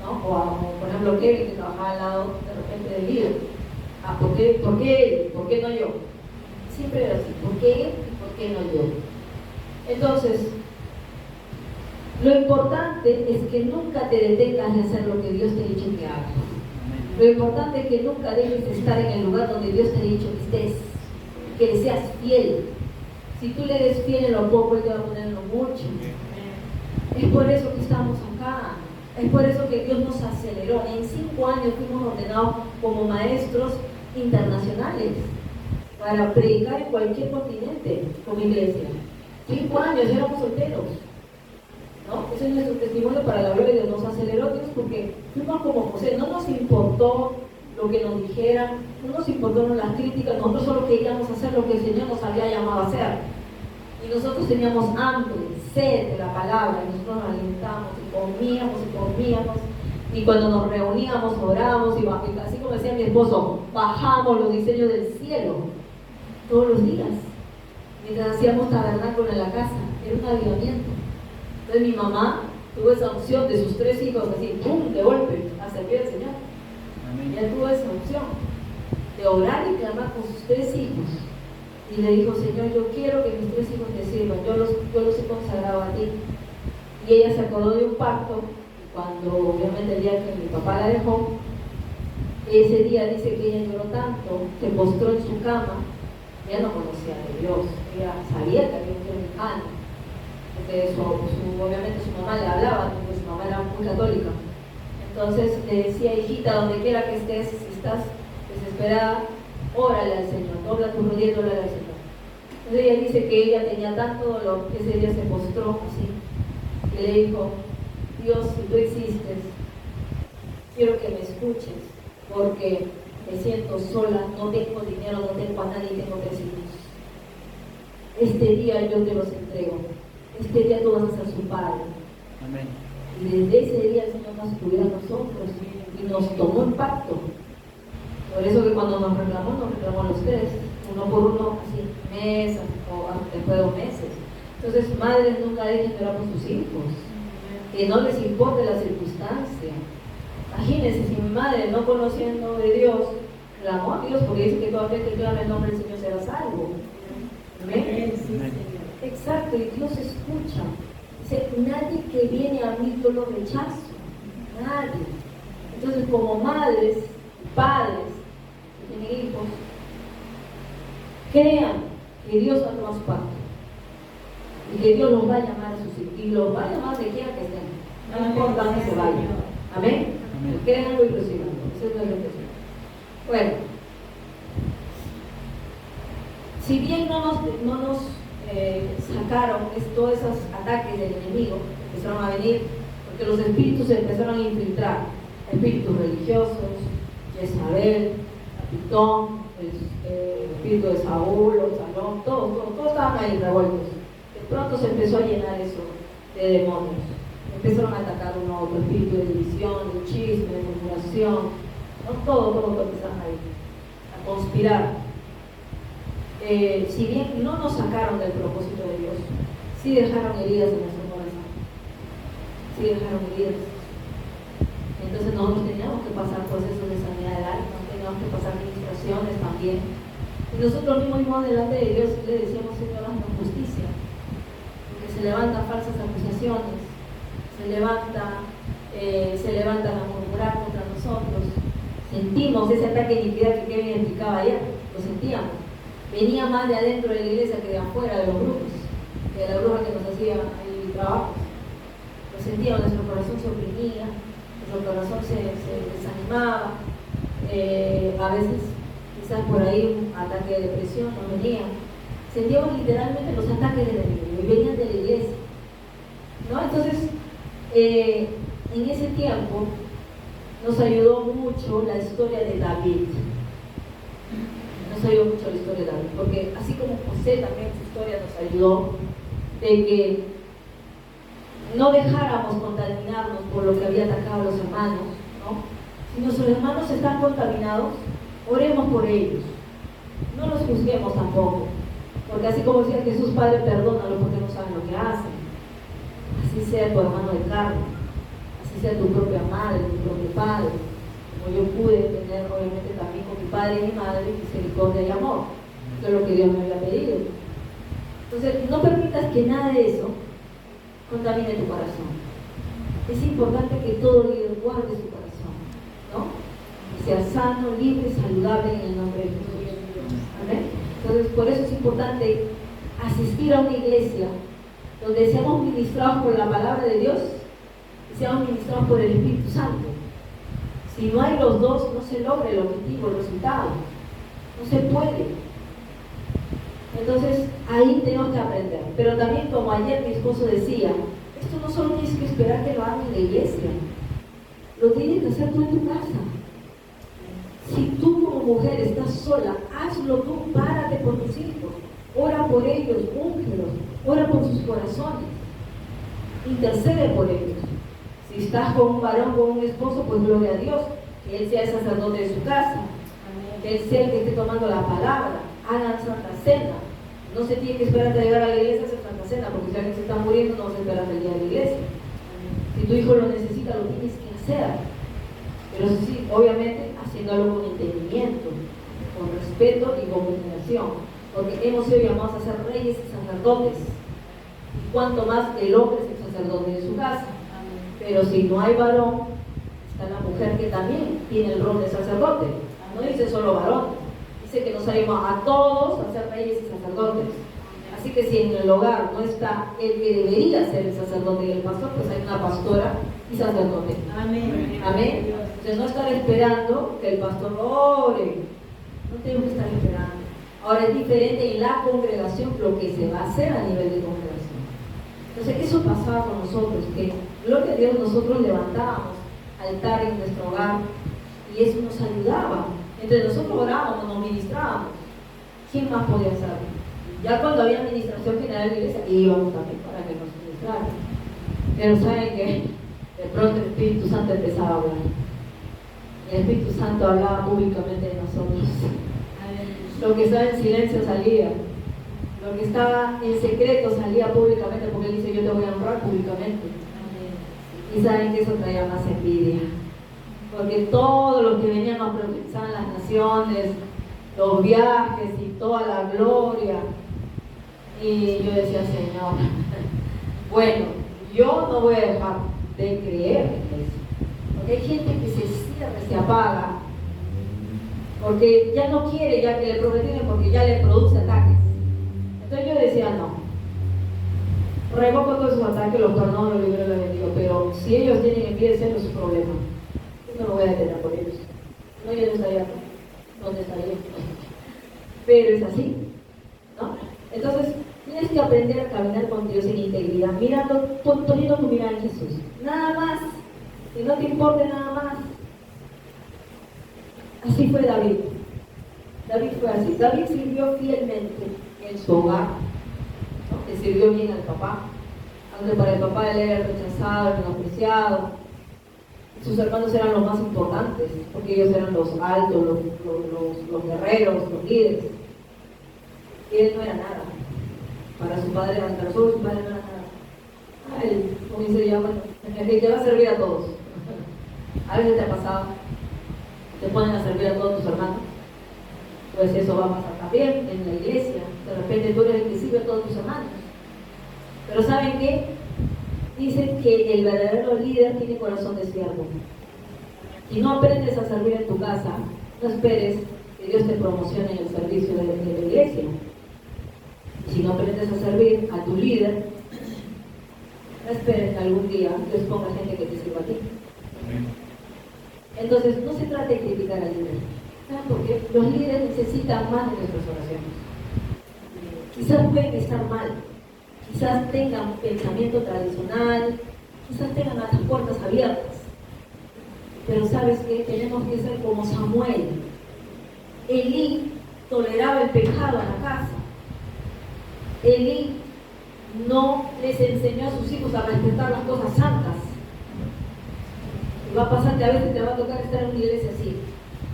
¿no? O por ejemplo, Kevin, que trabajaba al lado de repente del líder. ¿Por qué? ¿Por qué no yo? Siempre era así, ¿por qué él y por qué no yo? Entonces, lo importante es que nunca te detengas de hacer lo que Dios te ha dicho que hagas. Lo importante es que nunca dejes de estar en el lugar donde Dios te ha dicho que estés, que le seas fiel. Si tú le eres fiel en lo poco, Él te va a poner en lo mucho. Es por eso que estamos acá. Es por eso que Dios nos aceleró. En 5 años fuimos ordenados como maestros internacionales para predicar en cualquier continente como iglesia. 5 años, éramos solteros, ¿no? Ese es nuestro testimonio para la gloria de Dios. Nos aceleró Dios porque fuimos como José. No nos importó lo que nos dijeran, no nos importaron las críticas. Nosotros solo queríamos hacer lo que el Señor nos había llamado a hacer. Y nosotros teníamos hambre, sed de la palabra, y nosotros nos alimentábamos y comíamos, y cuando nos reuníamos, orábamos, y así como decía mi esposo, bajamos los diseños del cielo, todos los días, mientras hacíamos tabernáculo en la casa, era un avivamiento. Entonces mi mamá tuvo esa opción de sus 3 hijos, así, ¡pum!, de golpe, a servir al Señor. Ella tuvo esa opción de orar y clamar con sus 3 hijos. Y le dijo, Señor, yo quiero que mis 3 hijos te sirvan, yo los he consagrado a ti. Y ella se acordó de un pacto, y cuando obviamente el día que mi papá la dejó, ese día dice que ella lloró tanto, se postró en su cama, ella no conocía de Dios, ella sabía que había un Dios lejano, porque obviamente su mamá le hablaba, porque su mamá era muy católica. Entonces le decía, hijita, donde quiera que estés, si estás desesperada, órale al Señor, dobla tu rodilla y órale al Señor. Entonces ella dice que ella tenía tanto dolor que ese día se postró así y le dijo, Dios, si tú existes, quiero que me escuches porque me siento sola, no tengo dinero, no tengo a nadie, tengo 3 hijos. Este día yo te los entrego, este día tú vas a ser su padre. Amén. Y desde ese día el Señor nos cuidó a nosotros y nos tomó en pacto. Por eso que cuando nos reclamó los 3, uno por uno, así, meses o después de 2 meses. Entonces, madres, nunca dejen de orar por sus hijos, que no les importe la circunstancia. Imagínense, si mi madre, no conociendo de Dios, clamó a Dios, porque dice que todo aquel que clama el nombre del Señor será salvo. ¿Amén? Exacto, y Dios escucha. Dice, nadie que viene a mí yo lo rechazo. Nadie. Entonces, como madres, padres, tienen hijos, crean que Dios va a tomar su pacto y que Dios los va a llamar a sus hijos y los va a llamar de quiera que estén, no importa dónde se vayan. Amén. Créanlo y recibanlo. Esa es la reflexión. Bueno, si bien no nos sacaron todos esos ataques del enemigo, empezaron a venir porque los espíritus se empezaron a infiltrar, espíritus religiosos, Jezabel, Pitón, el espíritu de Saúl, Salón, todos estaban ahí revueltos. De pronto se empezó a llenar eso de demonios. empezaron a atacar uno a otro, espíritu de división, de chisme, de murmuración, ¿no? Todo empezaron ahí, a conspirar. Si bien no nos sacaron del propósito de Dios, sí dejaron heridas en nuestro corazón, sí dejaron heridas. Entonces nosotros teníamos que pasar procesos de sanidad del alma, teníamos que pasar administraciones también. Y nosotros mismos delante de Dios le decíamos: Señor, haznos justicia, porque se levantan falsas acusaciones, se levantan a murmurar contra nosotros. Sentimos ese ataque de iniquidad que Kevin explicaba ayer, lo sentíamos. Venía más de adentro de la iglesia que de afuera de los grupos, que de la bruja que nos hacía el trabajo. Lo sentíamos, nuestro corazón se oprimía, nuestro corazón se desanimaba. A veces, quizás por ahí, un ataque de depresión nos venía. Sentíamos literalmente los ataques del enemigo y venían de la iglesia, ¿no? Entonces, en ese tiempo nos ayudó mucho la historia de David. Nos ayudó mucho la historia de David, porque así como José también su historia nos ayudó de que no dejáramos contaminarnos por lo que había atacado a los hermanos, ¿no? Si nuestros hermanos están contaminados, oremos por ellos, no los juzguemos tampoco, porque así como decía Jesús, Padre, perdónalo porque no saben lo que hacen. Así sea tu hermano de carne, así sea tu propia madre, tu propio padre, como yo pude tener obviamente también con mi padre y mi madre misericordia y amor, que es lo que Dios me había pedido. Entonces, no permitas que nada de eso contamine tu corazón. Es importante que todo líder guarde su corazón, ¿no? Que sea sano, libre, saludable en el nombre de Jesús. ¿Amén? Entonces, por eso es importante asistir a una iglesia donde seamos ministrados por la palabra de Dios y seamos ministrados por el Espíritu Santo. Si no hay los dos, no se logra el objetivo, el resultado. No se puede. Entonces, ahí tenemos que aprender. Pero también, como ayer mi esposo decía, esto no solo tienes que esperar que lo hagan en la iglesia, lo tienes que hacer tú en tu casa. Si tú como mujer estás sola, hazlo tú, párate por tus hijos, ora por ellos, úngelos, ora por sus corazones, intercede por ellos. Si estás con un varón, con un esposo, pues gloria a Dios, que él sea el sacerdote de su casa, que él sea el que esté tomando la palabra, hagan Santa Cena. No se tiene que esperar hasta llegar a la iglesia a hacer Santa Cena, porque si alguien se está muriendo, no vas a esperar hasta el día de la iglesia. Si tu hijo lo necesita, lo tienes que hacer. Pero sí, obviamente, haciéndolo con entendimiento, con respeto y con veneración, porque hemos sido llamados a ser reyes y sacerdotes. Y cuanto más el hombre es el sacerdote de su casa. Pero si no hay varón, está la mujer que también tiene el rol de sacerdote. No dice solo varón, dice que nos ha llamado a todos a ser reyes y sacerdotes. Así que si en el hogar no está el que debería ser el sacerdote y el pastor, pues hay una pastora y sacerdote. Amén. Amén. Entonces no estar esperando que el pastor ore. No tenemos que estar esperando. Ahora es diferente en la congregación lo que se va a hacer a nivel de congregación. Entonces eso pasaba con nosotros, que gloria a Dios nosotros levantábamos altar en nuestro hogar y eso nos ayudaba. Entre nosotros orábamos, nos ministrábamos. ¿Quién más podía hacerlo? Ya cuando había administración general de la iglesia, íbamos también para que nos ministraran. Pero saben que de pronto el Espíritu Santo empezaba a hablar. El Espíritu Santo hablaba públicamente de nosotros. Lo que estaba en silencio salía. Lo que estaba en secreto salía públicamente, porque Él dice: yo te voy a honrar públicamente. Y saben que eso traía más envidia. Porque todos los que venían a profetizar las naciones, los viajes y toda la gloria. Y yo decía: Señor, bueno, yo no voy a dejar de creer en eso. Porque hay gente que se cierra, se apaga, porque ya no quiere ya que le profeticen, porque ya le produce ataques. Entonces yo decía: no, revoco todos esos ataques, los perdono, los libero, los bendigo, pero si ellos tienen envidia, ese no es su problema. Yo no me voy a detener por ellos. No, yo no estaría acá. ¿Dónde estaría? Pero es así, ¿no? Entonces, tienes que aprender a caminar con Dios en integridad, mirando, poniendo tu mirada en Jesús. Nada más. Que no te importe nada más. Así fue David. David fue así. David sirvió fielmente en su hogar, ¿no? Le sirvió bien al papá, Aunque para el papá él era rechazado, menospreciado, sus hermanos eran los más importantes, porque ellos eran los altos, los guerreros, los líderes. Y él no era nada. Para su padre, para su padre no era nada. Él, como dice ya, bueno, el que va a servir a todos. A veces te ha pasado, te ponen a servir a todos tus hermanos. Pues eso va a pasar también en la iglesia. De repente tú eres el que sirve a todos tus hermanos. Pero ¿saben qué? Dicen que el verdadero líder tiene corazón de siervo. Si no aprendes a servir en tu casa, no esperes que Dios te promocione en el servicio de la iglesia. Y si no aprendes a servir a tu líder, no esperes que algún día Dios ponga gente que te sirva a ti. Entonces, no se trata de criticar al líder. ¿Saben por qué? Los líderes necesitan más de nuestras oraciones. Quizás pueden estar mal, quizás tengan pensamiento tradicional, quizás tengan las puertas abiertas. Pero ¿sabes qué? Tenemos que ser como Samuel. Elí toleraba el pecado en la casa. Elí no les enseñó a sus hijos a respetar las cosas santas. Y va a pasar que a veces te va a tocar estar en una iglesia así.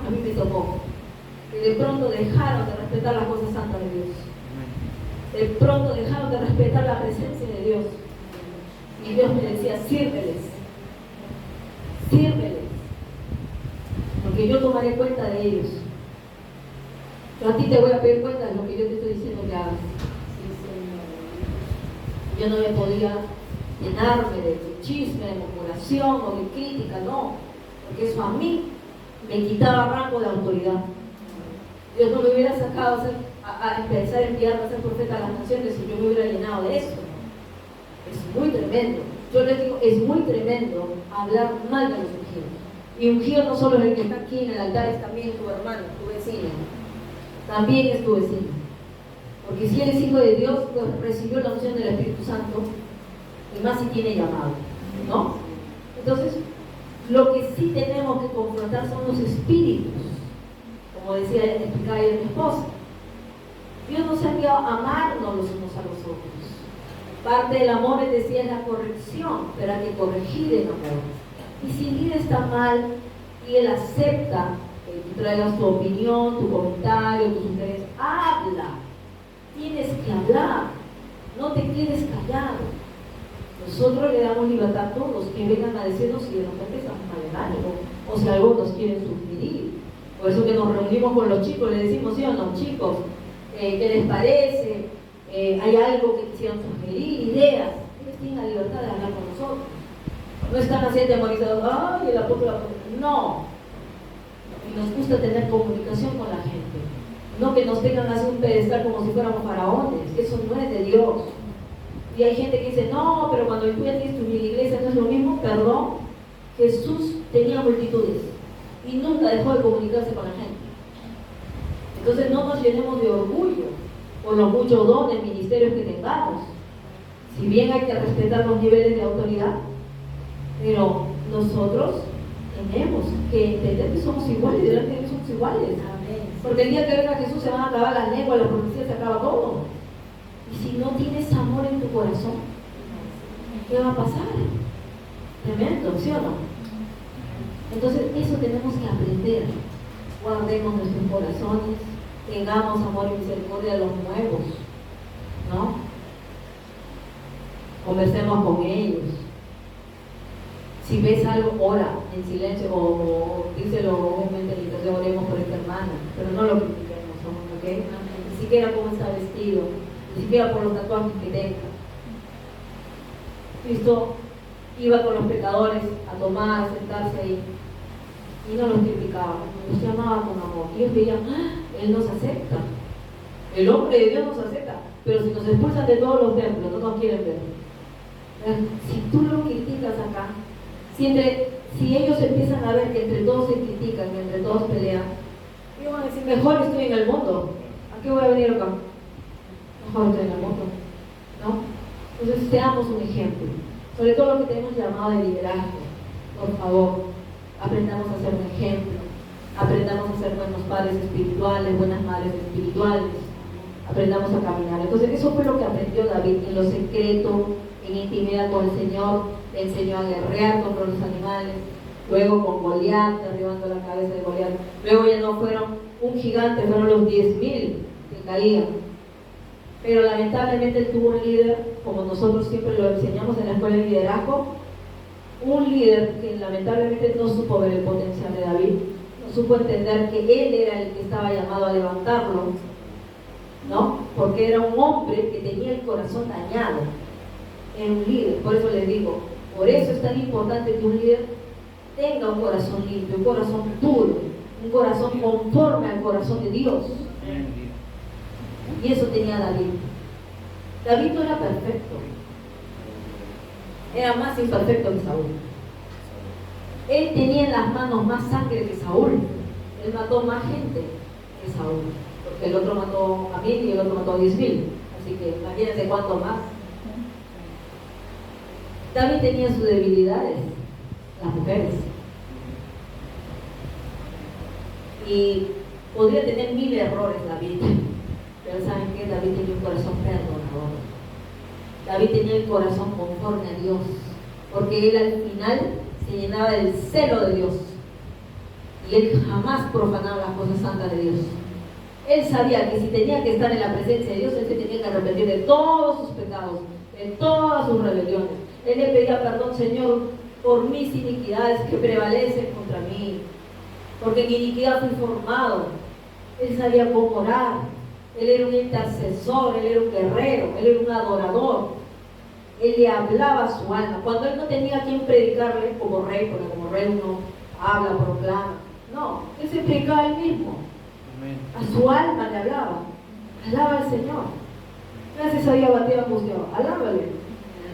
A mí me tocó. Que de pronto dejaron de respetar las cosas santas de Dios. De pronto dejaron de respetar la presencia de Dios. Y Dios me decía, sírveles. Sírveles. Porque yo tomaré cuenta de ellos. Yo a ti te voy a pedir cuenta de lo que yo te estoy diciendo que hagas. Yo no me podía llenarme de chisme, de murmuración o de crítica, no. Porque eso a mí me quitaba rango de autoridad. Dios no me hubiera sacado a empezar a enviarme a ser profeta a las naciones si yo me hubiera llenado de eso. Es muy tremendo. Yo les digo, es muy tremendo hablar mal de los ungidos. Y ungido no solo es el que está aquí en el altar, es también tu hermano, tu vecino. También es tu vecino. Porque si eres hijo de Dios, pues recibió la unción del Espíritu Santo, y más si tiene llamado, ¿no? Entonces, lo que sí tenemos que confrontar son los espíritus. Como decía, explicaba ayer mi esposa. Dios nos ha enviado a amarnos los unos a los otros. Parte del amor, les decía, es la corrección, pero hay que corregir en amor. Y si el líder está mal y él acepta que tú traigas tu opinión, tu comentario, tu sugerencia, habla. Tienes que hablar. No te quedes callado. Nosotros le damos libertad a todos que vengan a decirnos si de repente estamos mal en algo o si algo nos quieren sugerir. Por eso que nos reunimos con los chicos, les decimos, sí o no, chicos, ¿qué les parece? ¿Hay algo que quisieran sugerir? Ideas. Ellos tienen la libertad de hablar con nosotros. No están así atemorizados, ¡ay, el apóstol! No. Y nos gusta tener comunicación con la gente. No que nos tengan así un pedestal como si fuéramos faraones. Eso no es de Dios. Y hay gente que dice, no, pero cuando tú ya tienes tu iglesia no es lo mismo. Perdón, Jesús tenía multitudes y nunca dejó de comunicarse con la gente. Entonces no nos llenemos de orgullo por los muchos dones, ministerios que tengamos. Si bien hay que respetar los niveles de autoridad, pero nosotros tenemos que entender que somos iguales, delante de Dios somos iguales. Porque el día que venga Jesús se van a acabar las lenguas, la profecía, se acaba todo. Y si no tienes amor en tu corazón, ¿qué va a pasar? Tremendo, ¿sí o no? Entonces eso tenemos que aprender. Guardemos nuestros corazones, tengamos amor y misericordia de los nuevos, ¿no? Conversemos con ellos. Si ves algo, ora en silencio o díselo obviamente en la oremos por esta hermana, pero no lo critiquemos, ¿ok? Ni siquiera cómo está vestido, ni siquiera por los tatuajes que tenga. Cristo iba con los pecadores a tomar, a sentarse ahí y no los criticaba, los llamaba con amor. Y ellos veían, Él nos acepta, el hombre de Dios nos acepta, pero si nos expulsan de todos los templos, no nos quieren ver. Si tú lo criticas acá, si ellos empiezan a ver que entre todos se critican y entre todos pelean, ellos van a decir, mejor estoy en el mundo, ¿a qué voy a venir acá? Mejor estoy en el mundo, ¿no? Entonces seamos un ejemplo, sobre todo lo que tenemos llamado de liderazgo. Por favor, aprendamos a ser un ejemplo, aprendamos a ser buenos padres espirituales, buenas madres espirituales, aprendamos a caminar. Entonces eso fue lo que aprendió David en lo secreto en intimidad con el Señor, le enseñó a guerrear contra los animales, luego con Goliat, derribando la cabeza de Goliat. Luego ya no fueron un gigante, fueron los 10.000 que caían. Pero lamentablemente él tuvo un líder, como nosotros siempre lo enseñamos en la escuela de liderazgo, un líder que lamentablemente no supo ver el potencial de David, no supo entender que él era el que estaba llamado a levantarlo, ¿no? Porque era un hombre que tenía el corazón dañado, era un líder. Por eso les digo, por eso es tan importante que un líder tenga un corazón limpio, un corazón puro, un corazón conforme al corazón de Dios. Y eso tenía David. David no era perfecto, era más imperfecto que Saúl. Él tenía en las manos más sangre que Saúl. Él mató más gente que Saúl, porque el otro mató a 1.000 y el otro mató a 10.000. Así que imagínense cuánto más. David tenía sus debilidades, las mujeres. Y podría tener 1.000 errores David, pero ¿saben qué? David tenía un corazón perdonador. David tenía el corazón conforme a Dios, porque él al final se llenaba del celo de Dios y él jamás profanaba las cosas santas de Dios. Él sabía que si tenía que estar en la presencia de Dios, él se tenía que arrepentir de todos sus pecados, de todas sus rebeliones. Él le pedía perdón, Señor, por mis iniquidades que prevalecen contra mí, porque en iniquidad fui formado. Él sabía cómo orar. Él era un intercesor, él era un guerrero, él era un adorador. Él le hablaba a su alma. Cuando él no tenía a quien predicarle como rey, porque como rey uno habla, proclama. No, él se predicaba él mismo. Amén. A su alma le hablaba. Alaba al Señor. Gracias a Dios batía angustiado. Alábale.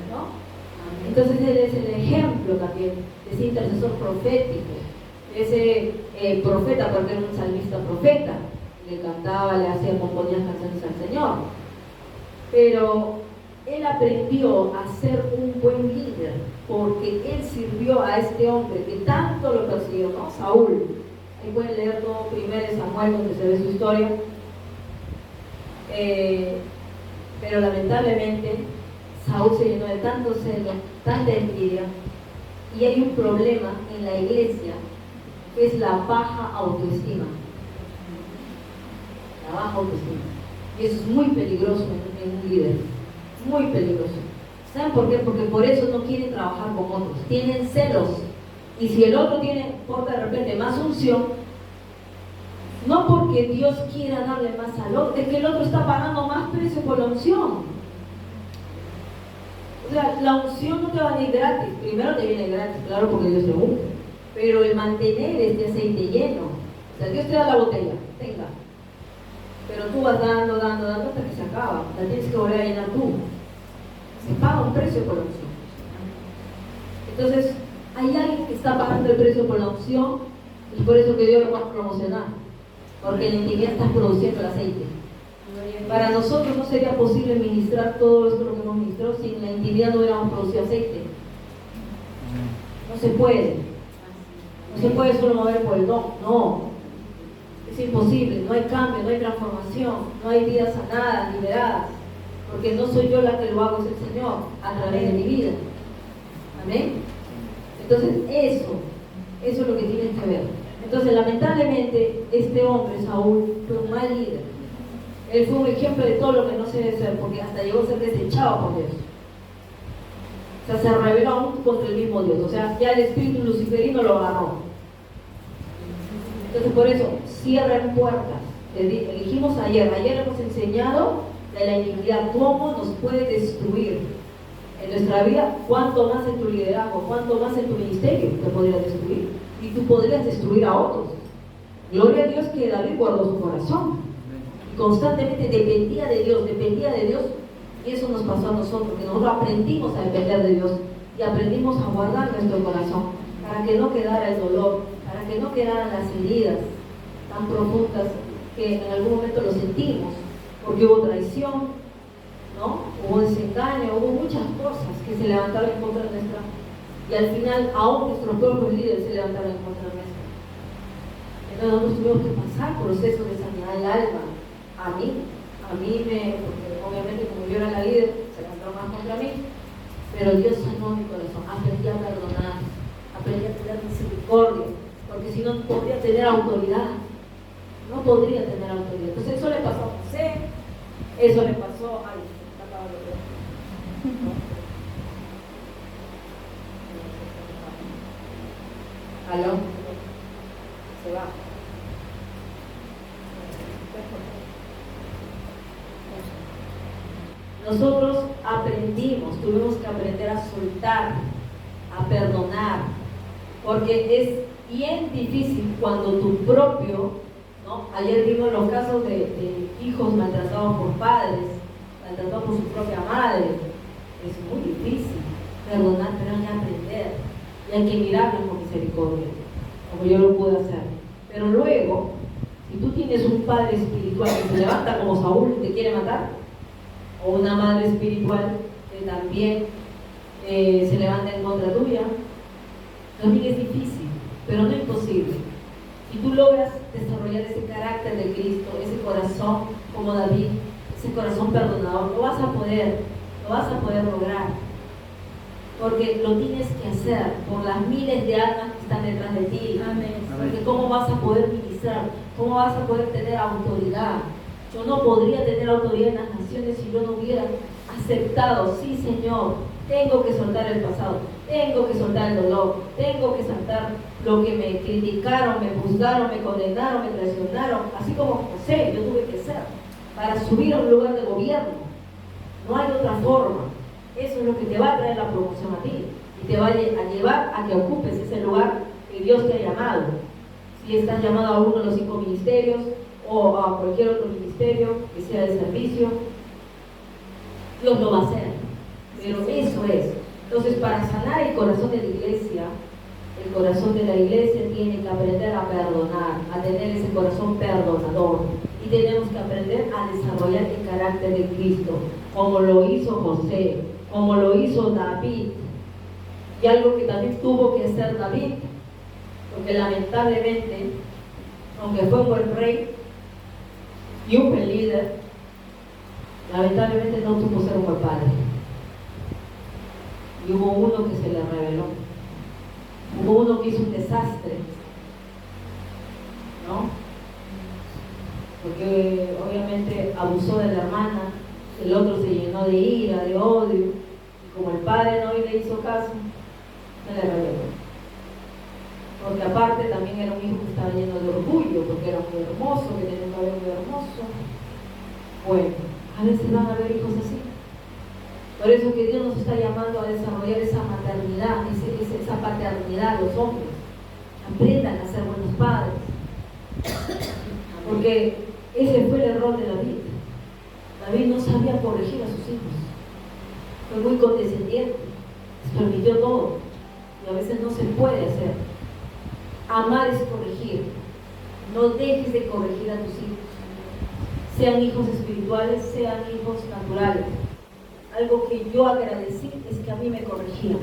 ¿No? Entonces él es el ejemplo también de ese intercesor profético, de ese profeta, porque era un salmista profeta. Le cantaba, le hacía, componía canciones al Señor. Pero él aprendió a ser un buen líder porque él sirvió a este hombre que tanto lo persiguió, ¿no? Saúl. Ahí pueden leer todo 1 Samuel donde se ve su historia. Pero lamentablemente Saúl se llenó de tanto celo, tanta envidia, y hay un problema en la iglesia que es la baja autoestima. La baja autoestima. Y eso es muy peligroso en un líder, muy peligroso. ¿Saben por qué? Porque por eso no quieren trabajar con otros, tienen celos. Y si el otro porta de repente más unción, no porque Dios quiera darle más al otro, es que el otro está pagando más precio por la unción. O sea, la unción no te va a venir gratis. Primero te viene gratis, claro, porque Dios te unge. Pero el mantener este aceite lleno, o sea, Dios te da la botella, tenga. Pero tú vas dando hasta que se acaba. La tienes que volver a llenar tú. Se paga un precio por la unción. Entonces, hay alguien que está pagando el precio por la unción y por eso que Dios lo va a promocionar. Porque en la intimidad estás produciendo el aceite. Para nosotros no sería posible ministrar todo esto que hemos ministrado si en la intimidad no hubiéramos producido aceite. No se puede. No se puede solo mover por el don. No. Es imposible. No hay cambio, no hay transformación, no hay vidas sanadas, liberadas. Porque no soy yo la que lo hago, es el Señor a través de mi vida. Amén. Entonces eso es lo que tienes que ver. Entonces lamentablemente este hombre, Saúl, fue un mal líder. Él fue un ejemplo de todo lo que no se debe ser, porque hasta llegó a ser desechado por Dios. O sea, se rebeló aún contra el mismo Dios. O sea, ya el espíritu luciferino lo agarró. Entonces por eso, cierren puertas. Dijimos ayer hemos enseñado de la iniquidad, cómo nos puede destruir en nuestra vida, cuánto más en tu liderazgo, cuánto más en tu ministerio te podría destruir. Y tú podrías destruir a otros. Gloria a Dios que David guardó su corazón. Constantemente dependía de Dios, y eso nos pasó a nosotros, que nosotros aprendimos a depender de Dios y aprendimos a guardar nuestro corazón para que no quedara el dolor, para que no quedaran las heridas tan profundas que en algún momento lo sentimos, porque hubo traición, ¿no? Hubo desengaño, hubo muchas cosas que se levantaron en contra nuestra, y al final aún nuestros propios líderes se levantaron en contra nuestra. Entonces nosotros tuvimos que pasar procesos de sanidad del alma. Porque obviamente como yo era la líder, se levantó más contra mí, Pero Dios sanó mi corazón, aprendí a perdonar, aprendí a tener misericordia, porque si no, no podría tener autoridad. No podría tener autoridad. Entonces eso le pasó a José, eso le pasó a... ¿Aló? Se va. Nosotros aprendimos, tuvimos que aprender a soltar, a perdonar, porque es bien difícil cuando tu propio, ¿no? Ayer vimos los casos de hijos maltratados por padres, maltratados por su propia madre. Es muy difícil perdonar, pero hay que aprender y hay que mirarlo con misericordia, como yo lo pude hacer. Pero luego, si tú tienes un padre espiritual que se levanta como Saúl y te quiere matar, o una madre espiritual que también se levanta en contra tuya, también es difícil, pero no imposible. Si tú logras desarrollar ese carácter de Cristo, ese corazón como David, ese corazón perdonador, lo vas a poder lograr, porque lo tienes que hacer por las miles de almas que están detrás de ti. Amén. Porque cómo vas a poder ministrar, cómo vas a poder tener autoridad. Yo no podría tener autoridad en las naciones si yo no hubiera aceptado, sí Señor, tengo que soltar el pasado, tengo que soltar el dolor, tengo que soltar lo que me criticaron, me juzgaron, me condenaron, me traicionaron, así como José, yo tuve que ser, para subir a un lugar de gobierno. No hay otra forma. Eso es lo que te va a traer la promoción a ti y te va a llevar a que ocupes ese lugar que Dios te ha llamado. Si estás llamado a uno de los 5 ministerios o a cualquier otro ministerio que sea de servicio, Dios lo va a hacer. Pero eso es. Entonces, para sanar el corazón de la iglesia, el corazón de la iglesia tiene que aprender a perdonar, a tener ese corazón perdonador. Y tenemos que aprender a desarrollar el carácter de Cristo, como lo hizo José, como lo hizo David. Y algo que también tuvo que hacer David, porque lamentablemente, aunque fue un buen rey y un buen líder, lamentablemente no supo ser un buen padre. Y hubo uno que se le rebeló, hubo uno que hizo un desastre, ¿no? Porque obviamente abusó de la hermana, el otro se llenó de ira, de odio, y como el padre no le hizo caso, se le rebeló. Porque aparte también era un hijo que estaba lleno de orgullo, porque era muy hermoso, que tenía un cabello muy hermoso. Bueno, a veces van a haber hijos así. Por eso que Dios nos está llamando a desarrollar esa maternidad, esa paternidad, los hombres. Aprendan a ser buenos padres. Porque ese fue el error de David. David no sabía corregir a sus hijos. Fue muy condescendiente. Les permitió todo. Y a veces no se puede hacer. Amar es corregir. No dejes de corregir a tus hijos. Sean hijos espirituales, sean hijos naturales. Algo que yo agradecí es que a mí me corregían.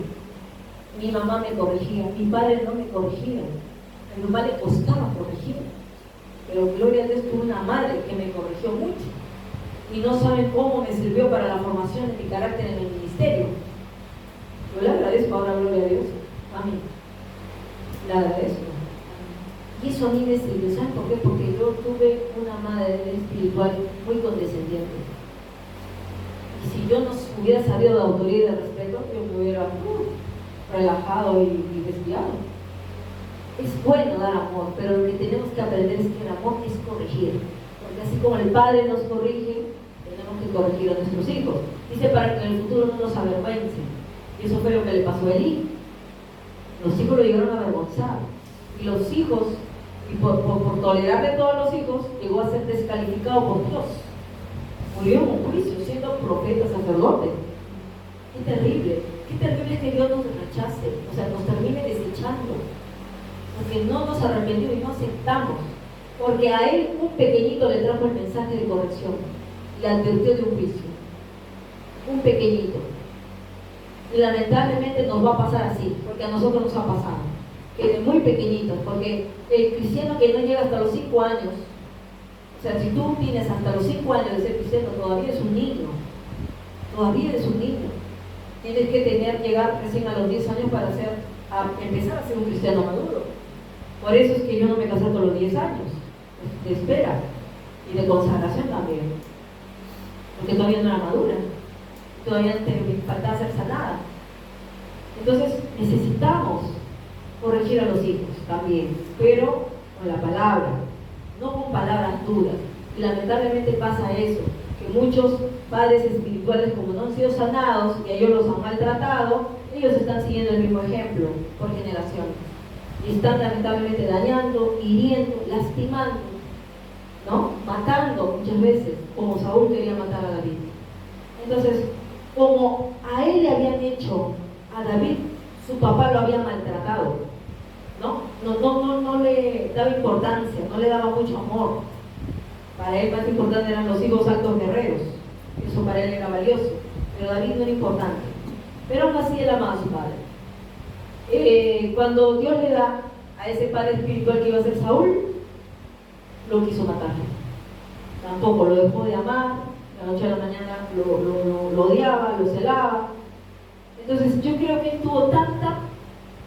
Mi mamá me corregía, mi padre no me corregía. A mi mamá le costaba corregir. Pero gloria a Dios, tuve una madre que me corrigió mucho. Y no saben cómo me sirvió para la formación de mi carácter en el ministerio. Yo le agradezco ahora, gloria a Dios. Amén. Le agradezco. Y eso a mí me sirvió. ¿Saben por qué? Porque yo tuve una madre espiritual muy condescendiente. Y si yo no hubiera sabido de autoridad y de respeto, yo me hubiera relajado y desviado. Es bueno dar amor, pero lo que tenemos que aprender es que el amor es corregir. Porque así como el Padre nos corrige, tenemos que corregir a nuestros hijos. Dice para que en el futuro no nos avergüencen. Y eso fue lo que le pasó a Elí. Los hijos lo llegaron a avergonzar. Y los hijos, y por tolerarle a todos los hijos, llegó a ser descalificado por Dios. Murió en un juicio siendo profeta, sacerdote. Qué terrible es que Dios nos rechace, o sea, nos termine desechando, porque no nos arrepentimos y no aceptamos, porque a él un pequeñito le trajo el mensaje de corrección, le advirtió de un juicio, un pequeñito. Y lamentablemente nos va a pasar así, porque a nosotros nos ha pasado, que de muy pequeñitos, porque el cristiano que no llega hasta los 5 años, o sea, si tú tienes hasta los 5 años de ser cristiano, todavía eres un niño. tienes que llegar recién a los 10 años para empezar a ser un cristiano maduro. Por eso es que yo no me casé con los 10 años, de espera y de consagración también, porque todavía no era madura, todavía me faltaba ser sanada. Entonces necesitamos corregir a los hijos también, pero con la palabra, no con palabras duras. Y lamentablemente pasa eso, que muchos padres espirituales, como no han sido sanados y ellos los han maltratado, ellos están siguiendo el mismo ejemplo por generaciones. Y están lamentablemente dañando, hiriendo, lastimando, ¿no? Matando muchas veces, como Saúl quería matar a David. Entonces, como a él le habían hecho a David, su papá lo había maltratado, no le daba importancia, no le daba mucho amor. Para él más importante eran los hijos altos guerreros, eso para él era valioso, pero David no era importante. Pero aún así él amaba a su padre. Cuando Dios le da a ese padre espiritual que iba a ser Saúl, lo quiso matar. Tampoco lo dejó de amar, de la noche a la mañana lo odiaba, lo celaba. Entonces yo creo que él tuvo tanta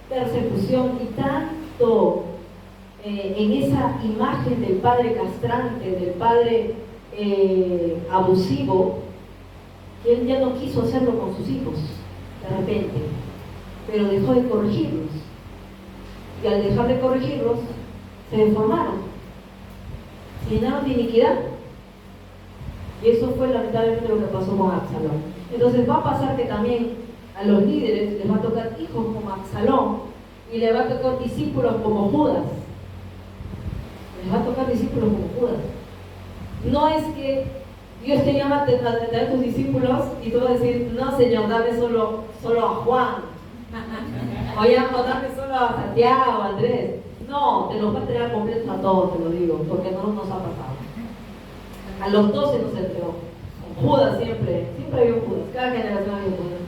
persecución y tanto en esa imagen del padre castrante, del padre abusivo, que él ya no quiso hacerlo con sus hijos de repente, pero dejó de corregirlos, y al dejar de corregirlos se deformaron, se llenaron de iniquidad, y eso fue lamentablemente lo que pasó con Absalón. Entonces va a pasar que también a los líderes les va a tocar hijos como Absalón, y les va a tocar discípulos como Judas. Les va a tocar discípulos como Judas. No es que Dios te llama a tener tus discípulos y tú vas a decir, no Señor, dame solo a Juan, o dame solo a Santiago, a Andrés. No, te los va a entregar completos a todos, te lo digo, porque no nos ha pasado. A los 12 nos entregó. Con Judas siempre había un Judas, cada generación había un Judas.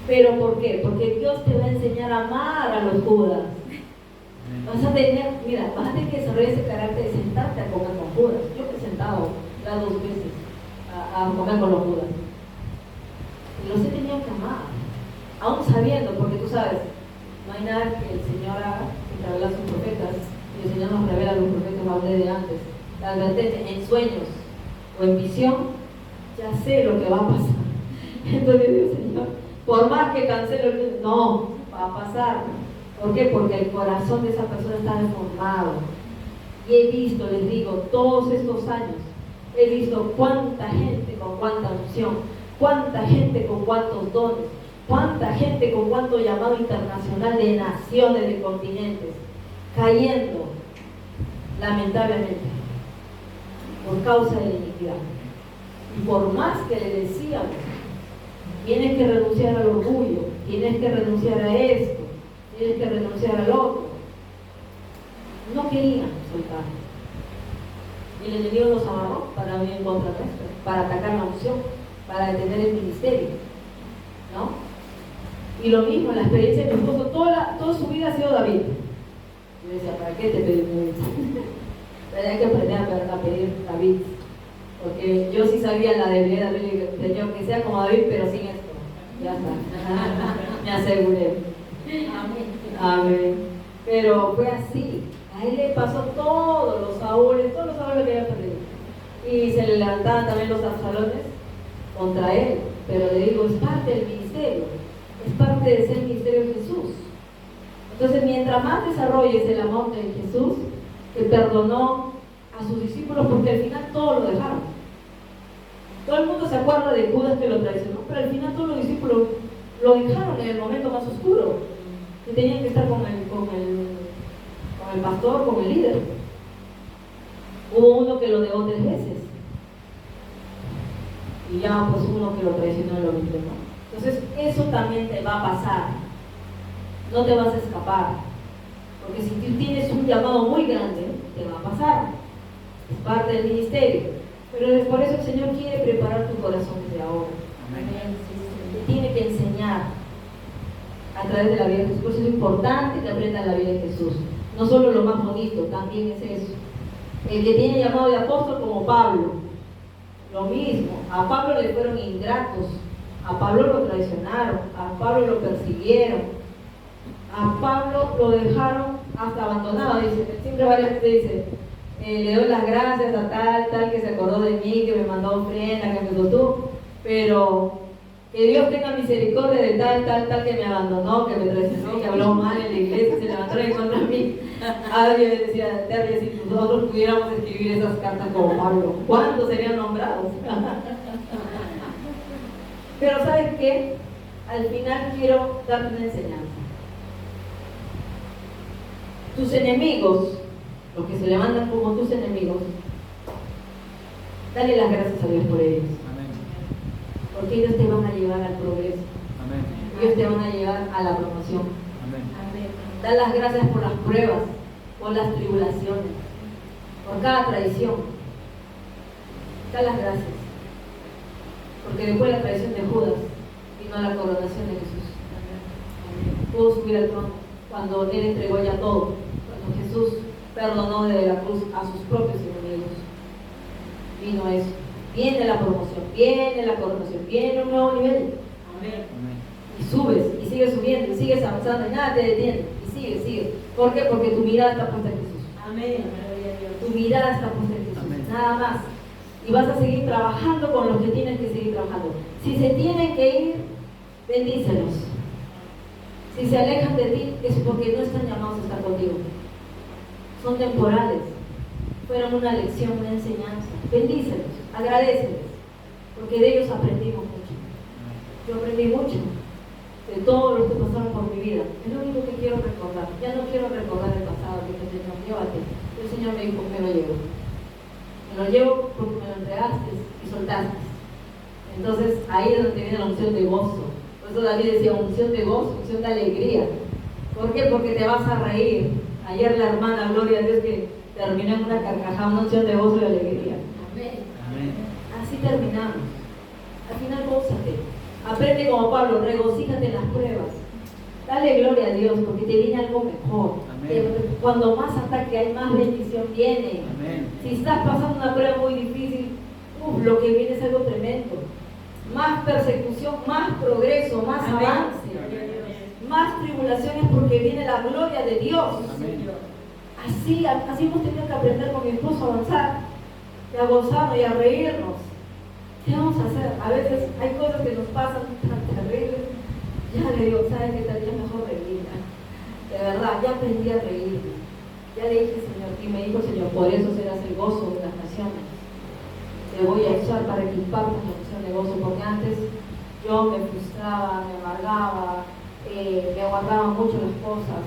¿Pero por qué? Porque Dios te va a enseñar a amar a los Judas. Vas a tener que desarrollar ese carácter de sentarte a comer con Judas. Yo me he sentado ya 2 veces a comer con los Judas. Y los he tenido que amar, aún sabiendo, porque tú sabes, no hay nada que el Señor haga sin revelar a sus profetas, y el Señor nos revela a los profetas, lo hablé de antes, la advertencia, en sueños o en visión, ya sé lo que va a pasar. Entonces digo, Señor, por más que cancelo, no, va a pasar. ¿Por qué? Porque el corazón de esa persona está deformado. Y he visto, les digo, todos estos años, he visto cuánta gente con cuánta unción, cuánta gente con cuántos dones, cuánta gente con cuánto llamado internacional de naciones, de continentes, cayendo, lamentablemente, por causa de la iniquidad. Y por más que le decíamos, tienes que renunciar al orgullo, tienes que renunciar a esto, tienes que renunciar al otro, no querían soltar. Y el enemigo los agarró para venir en contra nuestra, para atacar la unción, para detener el ministerio, ¿no? Y lo mismo, la experiencia de mi esposo, toda su vida ha sido David. Yo decía, ¿para qué te pedí David? Pero hay que aprender a pedir David, porque yo sí sabía la debilidad de David, Señor, que sea como David, pero sin esto. Ya está, me aseguré. Amén. Pero fue así. A él le pasó todos los Saúles que había perdido. Y se le levantaban también los Absalones contra él. Pero le digo, es parte del ministerio. Es parte de ser el ministerio de Jesús. Entonces, mientras más desarrolles el amor de Jesús, que perdonó a sus discípulos, porque al final todos lo dejaron. Todo el mundo se acuerda de Judas que lo traicionó, pero al final todos los discípulos lo dejaron en el momento más oscuro, que tenían que estar con el pastor, con el líder. Hubo uno que lo negó 3 veces, y ya pues uno que lo traicionó en lo mismo, ¿no? Entonces eso también te va a pasar, no te vas a escapar, porque si tú tienes un llamado muy grande, te va a pasar, es parte del ministerio. Pero es por eso el Señor quiere preparar tu corazón desde ahora. Te tiene que enseñar a través de la vida de Jesús. Por eso es importante que aprendas la vida de Jesús. No solo lo más bonito, también es eso. El que tiene llamado de apóstol como Pablo, lo mismo. A Pablo le fueron ingratos A Pablo lo traicionaron, a Pablo lo persiguieron, a Pablo lo dejaron hasta abandonado. Dice, siempre varias veces dice, le doy las gracias a tal que se acordó de mí, que me mandó ofrenda, que me sostuvo, pero que Dios tenga misericordia de tal que me abandonó, que me traicionó, que habló mal en la iglesia, se levantó en contra de mí. Yo le decía, Terry, si nosotros pudiéramos escribir esas cartas como Pablo, ¿cuántos serían nombrados? Pero ¿sabes qué? Al final quiero darte una enseñanza. Tus enemigos, los que se levantan como tus enemigos, dale las gracias a Dios por ellos. Amén. Porque ellos te van a llevar al progreso. Amén. Ellos te van a llevar a la promoción. Amén. Da las gracias por las pruebas, por las tribulaciones, por cada traición. Da las gracias. Porque después de la traición de Judas vino la coronación de Jesús. Pudo subir al trono cuando Él entregó ya todo. Cuando Jesús perdonó desde la cruz a sus propios enemigos. Vino eso. Viene la promoción, viene la coronación, viene un nuevo nivel. Amén. Y subes, y sigues subiendo, y sigues avanzando, y nada te detiene. Y sigues. ¿Por qué? Porque tu mirada está puesta en Jesús. Amén. Tu mirada está puesta en Jesús. Amén. Nada más. Y vas a seguir trabajando con los que tienes que seguir trabajando. Si se tienen que ir, bendícelos. Si se alejan de ti, es porque no están llamados a estar contigo. Son temporales. Fueron una lección, una enseñanza. Bendícelos, agradéceles, porque de ellos aprendimos mucho. Yo aprendí mucho de todos los que pasaron por mi vida. Es lo único que quiero recordar. Ya no quiero recordar el pasado, porque el Señor, llévate. El Señor me dijo, me lo llevo. Me lo llevo porque me lo entregaste y soltaste. Entonces ahí es donde viene la unción de gozo. Por eso David decía unción de gozo, unción de alegría. ¿Por qué? Porque te vas a reír. Ayer la hermana, gloria a Dios, que terminó en una carcajada, una unción de gozo y alegría. Amén. Así terminamos. Al final gózate. Aprende como Pablo, regocíjate en las pruebas. Dale gloria a Dios porque te viene algo mejor. Amén. Cuando más ataque hay, más bendición viene. Amén. Si estás pasando una prueba muy difícil, lo que viene es algo tremendo. Más persecución, más progreso, más Amén. avance, más tribulaciones porque viene la gloria de Dios. Amén. Así hemos tenido que aprender con mi esposo a avanzar, y a gozarnos y a reírnos. ¿Qué vamos a hacer? A veces hay cosas que nos pasan tan terribles. Ya le digo, ¿sabes qué? Tal vez mejor reír. De verdad, ya aprendí a reírme. Ya le dije, Señor, y me dijo, Señor, por eso serás el gozo de las naciones. Te voy a usar para equiparnos la unción de gozo, porque antes yo me frustraba, me amargaba, me aguardaba mucho las cosas,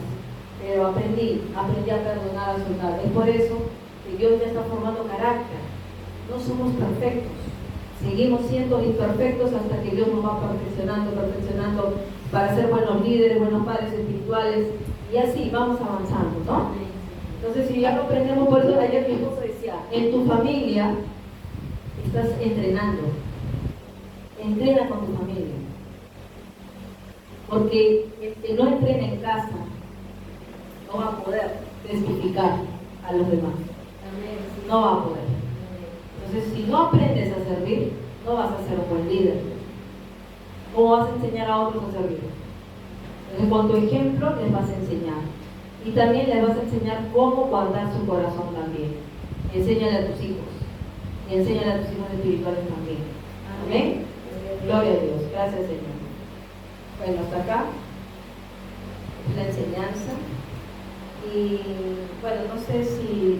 pero aprendí a perdonar, a soltar. Es por eso que Dios ya está formando carácter. No somos perfectos, seguimos siendo imperfectos hasta que Dios nos va perfeccionando para ser buenos líderes, buenos padres espirituales, y así vamos avanzando, ¿no? Entonces, si ya lo aprendemos, por eso ayer mi esposo decía, en tu familia estás entrenando. Entrena con tu familia. Porque el que no entrena en casa no va a poder testificar a los demás. No va a poder. Entonces, si no aprendes a servir, no vas a ser un buen líder. ¿Cómo vas a enseñar a otros a servir? Entonces, con tu ejemplo les vas a enseñar. Y también les vas a enseñar cómo guardar su corazón también. Enséñale a tus hijos. Y enséñale a tus hijos espirituales también. Amén. Gloria a Dios. Gracias, Señor. Bueno, hasta acá la enseñanza. Y bueno, no sé si